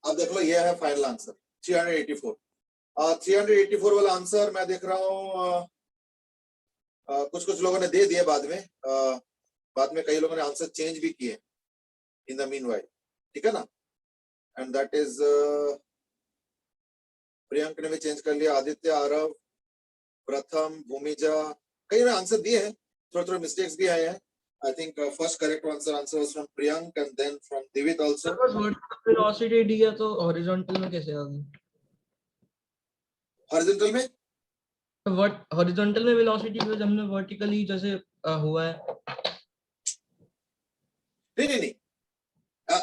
अब देख लो ये है फाइनल आंसर 384। 384 वाला आंसर मैं देख रहा हूँ कुछ कुछ लोगों ने दे दिए बाद में, बाद में कई लोगों ने आंसर चेंज भी किए इन द मीनवाइल, ठीक है ना। एंड दैट इज प्रियंक ने भी चेंज कर लिया, आदित्य, आरव, प्रथम, भूमिजा, कई ने आंसर दिए हैं, थोड़े थोड़े मिस्टेक्स भी आए हैं। I think first correct answer was from Priyank and then from Divit also. Velocity दिया तो हॉरिजॉन्टल में कैसे आ गई? हॉरिजॉन्टल में हॉरिजॉन्टल में वेलोसिटी जो हमने वर्टिकली जैसे हुआ है। नहीं,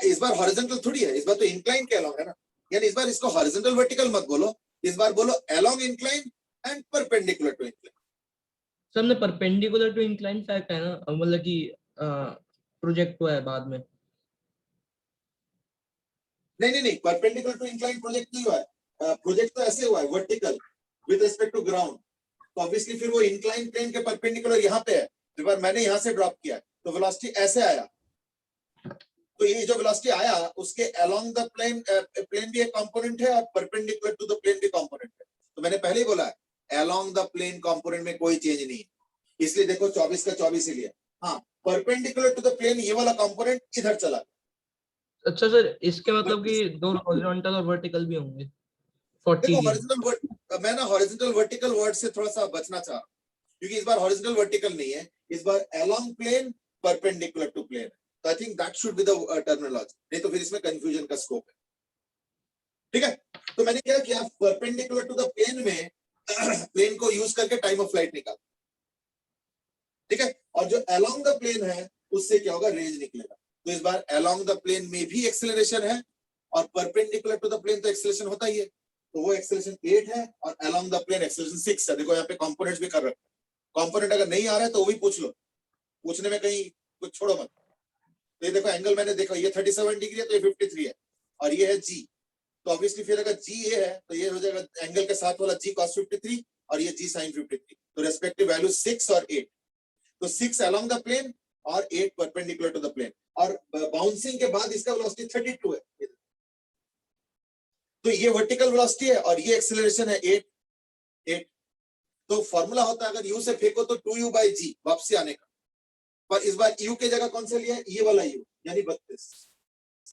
इस बार हॉरिजॉन्टल थोड़ी है, इस बार तो इंक्लाइन के अलोंग है ना, यानी इस बार इसको हॉरिजॉन्टल वर्टिकल मत बोलो, इस बार बोलो along incline and perpendicular to incline. Sir हमने परपेंडिकुलर टू इंक्लाइन फैक्ट है ना, मतलब कि प्रोजेक्ट हुआ है बाद में। नहीं, परपेंडिकुलर टू इंक्लाइन प्रोजेक्ट नहीं हुआ है, प्रोजेक्ट तो ऐसे हुआ है vertical with respect to ground, तो ऑब्वियसली फिर वो इंक्लाइन प्लेन के परपेंडिकुलर यहाँ पे है, तो बार मैंने यहाँ से ड्रॉप किया तो वेलोसिटी ऐसे आया, तो ये जो वेलोसिटी आया उसके अलोंग द प्लेन भी एक कंपोनेंट है और परपेंडिकुलर टू द प्लेन भी कंपोनेंट है। तो मैंने पहले ही बोला है अलोंग द प्लेन कंपोनेंट में कोई चेंज नहीं है, इसलिए देखो 24 का 24 ही लिया। हाँ, परपेंडिकुलर टू द प्लेन ये वाला कंपोनेंट इधर चला। अच्छा सर, इसके मतलब कि दो हॉरिजॉन्टल और वर्टिकल भी होंगे 40 देखो के। हॉरिजॉन्टल मैं ना हॉरिजॉन्टल वर्टिकल वर्ड से थोड़ा सा बचना चाह रहा हूँ, क्योंकि इस बार हॉरिजॉन्टल वर्टिकल नहीं है, इस बार along plane perpendicular to plane, तो I think that should be the terminology, नहीं तो फिर इसमें कंफ्यूजन का स्कोप है। ठीक है, तो मैंने क्या किया, परपेंडिकुलर टू द प्लेन में प्लेन को यूज करके टाइम ऑफ फ्लाइट निकाला, ठीक है, और जो अलोंग द प्लेन है उससे क्या होगा, रेंज निकलेगा। तो इस बार अलोंग द प्लेन में भी एक्सेलरेशन है और परपेंडिकुलर टू द प्लेन तो एक्सेलरेशन होता ही है, तो वो एक्सेलरेशन 8 है और अलोंग द प्लेन एक्सेलरेशन 6 है। देखो यहाँ पे कंपोनेंट्स भी कर रखे हैं, कंपोनेंट अगर नहीं आ रहा है तो वो भी पूछ लो, पूछने में कहीं कुछ छोड़ो मत। तो ये देखो एंगल मैंने देखा, ये 37 डिग्री है तो ये 53 है और ये है जी, तो ऑब्वियसली फिर अगर जी ये है तो ये हो जाएगा एंगल के साथ वाला जी cos 53 और ये जी sin 53, तो रेस्पेक्टिव वैल्यू 6 और 8, तो 6 अलोंग द प्लेन और 8 परपेंडिकुलर टू द प्लेन, और बाउंसिंग के बाद इसका वेलोसिटी 32 है, तो ये वर्टिकल वेलोसिटी है और ये एक्सेलरेशन है 8। तो फॉर्मूला होता है अगर u से फेंको तो 2u/g वापसी आने का, पर इस बार u के जगह कौन सा लिया है, ये वाला u यानी 32,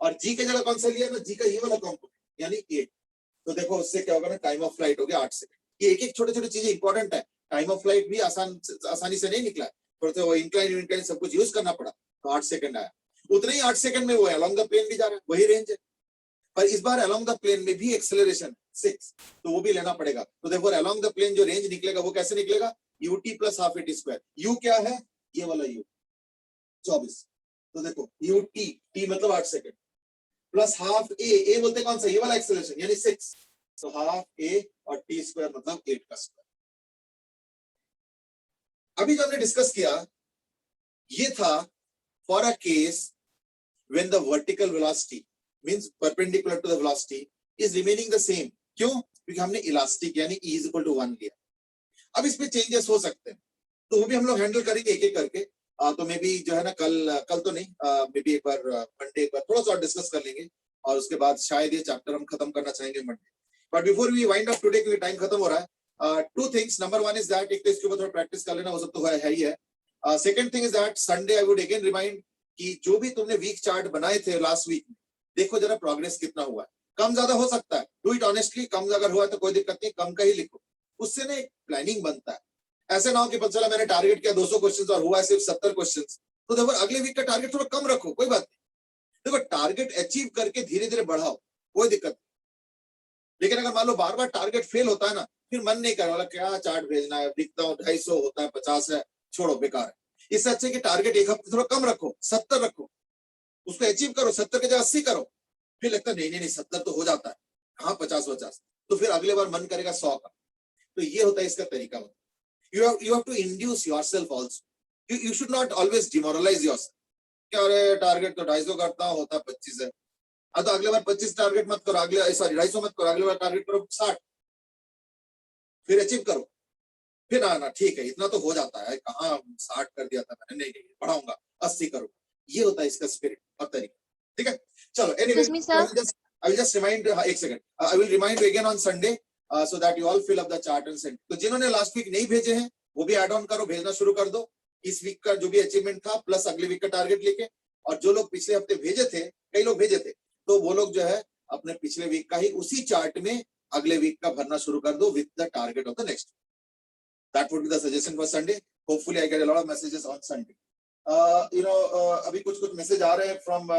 और g के जगह कौन सा लिया है ना, g का ये वाला कंपोनेंट यानी 8। तो देखो उससे क्या होगा ना, टाइम ऑफ फ्लाइट हो गया 8 सेकंड। ये एक एक छोटे छोटे चीजें इंपॉर्टेंट है, टाइम ऑफ फ्लाइट भी आसानी से नहीं निकला है, थोड़ा सा वो इंक्लाइन सब कुछ यूज करना पड़ा, तो 8 सेकंड आया, उतने ही 8 सेकंड में वो अलोंग द प्लेन भी जा रहा है, वही रेंज है, पर इस बार अलोंग द प्लेन में भी एक्सेलरेशन 6, तो वो भी लेना पड़ेगा। तो देखो अलोंग द प्लेन जो रेंज निकलेगा वो कैसे निकलेगा, ut + ½ at², u क्या है, ये वाला u 24, तो देखो ut t मतलब 8 सेकंड प्लस ½ a बोलते कौन सा, ये वाला एक्सेलरेशन यानी 6, तो ½ a और t² मतलब 8 का स्क्वायर। अभी जो हमने डिस्कस किया ये था for a case when the vertical velocity means perpendicular to the velocity is remaining the same. क्यों, क्योंकि हमने इलास्टिक यानी E = 1 लिया। अब इसमें चेंजेस हो सकते हैं, तो वो भी हम लोग हैंडल करेंगे एक एक करके। तो मे बी जो है ना कल तो नहीं, मे बी एक बार मंडे एक बार थोड़ा सा डिस्कस कर लेंगे, और उसके बाद शायद ये चैप्टर हम खत्म करना चाहेंगे Monday. But before we wind up today, क्योंकि टाइम खत्म हो रहा है, 2 थिंग्स। नंबर 1 इज दैट एक तो इसके ऊपर थोड़ा प्रैक्टिस कर लेना, वो सब तो है ही है। Second thing is that Sunday I would again remind कि जो भी तुमने वीक चार्ट बनाए थे लास्ट वीक में, देखो जरा प्रोग्रेस कितना हुआ है। कम ज्यादा हो सकता है, डू इट ऑनेस्टली, कम अगर हुआ तो कोई दिक्कत नहीं, कम का ही लिखो, उससे ना एक प्लानिंग बनता है। ऐसे ना हो कि पता चला मैंने टारगेट किया 200 क्वेश्चंस और हुआ सिर्फ 70 क्वेश्चंस, तो देखो अगले वीक का टारगेट थोड़ा कम रखो, कोई बात नहीं। देखो टारगेट अचीव करके धीरे धीरे बढ़ाओ, कोई दिक्कत नहीं। लेकिन अगर मान लो बार बार टारगेट फेल होता है ना, फिर मन नहीं कर रहा, क्या चार्ट भेजना है, दिखता हूँ 250 होता है 50 है, छोड़ो बेकार है। इससे अच्छे कि टारगेट एक हफ्ते थोड़ा कम रखो, 70 रखो, उसको अचीव करो, 70 की जगह 80 करो, फिर लगता है नहीं 70 तो हो जाता है, हाँ 50, तो फिर अगले बार मन करेगा 100 का। तो ये होता है इसका तरीका। You have to induce yourself also. You should not always demoralize yourself. क्या अरे टारगेट तो 250 करता हूँ, होता है 25 है, तो अगले बार 25 टारगेट मत करो, अगले 250 मत करो, अगले बार टारगेट करो 60, फिर अचीव करो, फिर आना ठीक है इतना तो हो जाता है, कहाँ 60 कर दिया था मैंने, नहीं बढ़ाऊंगा 80 करो। ये होता है इसका स्पिरिट और तरीका। ठीक है, चलो anyway, I will just remind एक second. I will remind you again on Sunday so that you all fill up the chart and send. तो जिन्होंने last week नहीं भेजे हैं वो भी add on करो, भेजना शुरू कर दो. इस वीक का जो भी अचीवमेंट था प्लस अगले वीक का टारगेट लेके, और जो लोग पिछले हफ्ते भेजे थे, कई लोग भेजे थे, तो वो लोग जो है अपने पिछले वीक का ही उसी चार्ट में अगले वीक का भरना शुरू कर दो with the target of the next. That would be the suggestion for Sunday. Hopefully I get a lot of messages on Sunday. अभी कुछ मैसेज आ रहे हैं from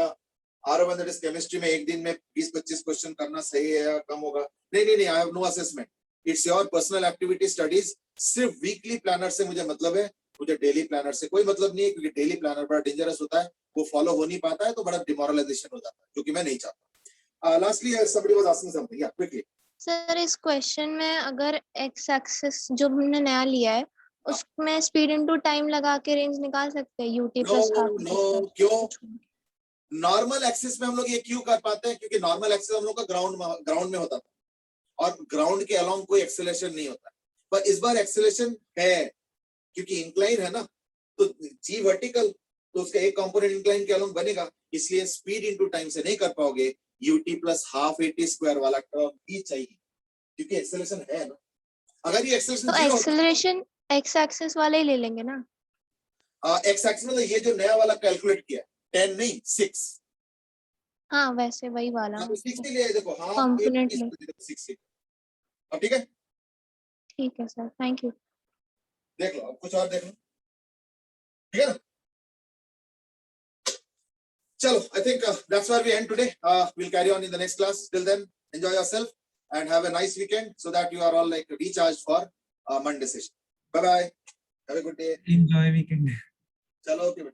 R1, that is chemistry में एक दिन में 20-25 क्वेश्चन करना सही है या कम होगा? नहीं, I have no assessment. It's your personal activity studies. सिर्फ वीकली प्लानर से मुझे मतलब है, मुझे डेली प्लानर से कोई मतलब नहीं है, क्योंकि डेली प्लानर बड़ा डेंजरस होता है, वो फॉलो हो नहीं पाता है तो बड़ा डिमोरलाइजेशन हो जाता है, जो कि मैं नहीं चाहता. Lastly, somebody was asking something. Yeah, quickly. Sir इस क्वेश्चन में अगर एक्स एक्सिस जो हमने नया लिया है उसमें स्पीड इनटू टाइम लगा के रेंज निकाल सकते हैं यूटी प्लस No, क्यों? नॉर्मल एक्सिस में हम लोग ये क्यों कर पाते हैं? क्योंकि नॉर्मल एक्सिस हम लोग का ग्राउंड में होता था और ग्राउंड के अलोंग कोई एक्सेलरेशन नहीं होता, पर इस बार एक्सेलरेशन है क्योंकि इंक्लाइन है ना, तो जी वर्टिकल, तो उसका एक कंपोनेंट इंक्लाइन के अलोंग बनेगा, इसलिए स्पीड इनटू टाइम से नहीं कर पाओगे, UT plus half eighty square वाला टर्म भी चाहिए क्योंकि एक्सेलरेशन है ना. अगर ये एक्सेलरेशन तो एक्सेलरेशन एक्स एक्सिस वाला ही ले लेंगे ना. एक्स एक्सिस मतलब ये जो नया वाला कैलकुलेट किया 10 नहीं 6. हाँ वैसे वही वाला 6 के लिए देखो हाफ कंपोनेंट 6. अब ठीक है, ठीक है सर, थैंक यू. देख लो, अब कुछ और देख लो, ठीक है ना. चलो, I think that's where we end today. We'll carry on in the next class. Till then, enjoy yourself and have a nice weekend so that you are all like recharged for Monday session. Bye bye. Have a good day. Enjoy weekend. चलो, okay.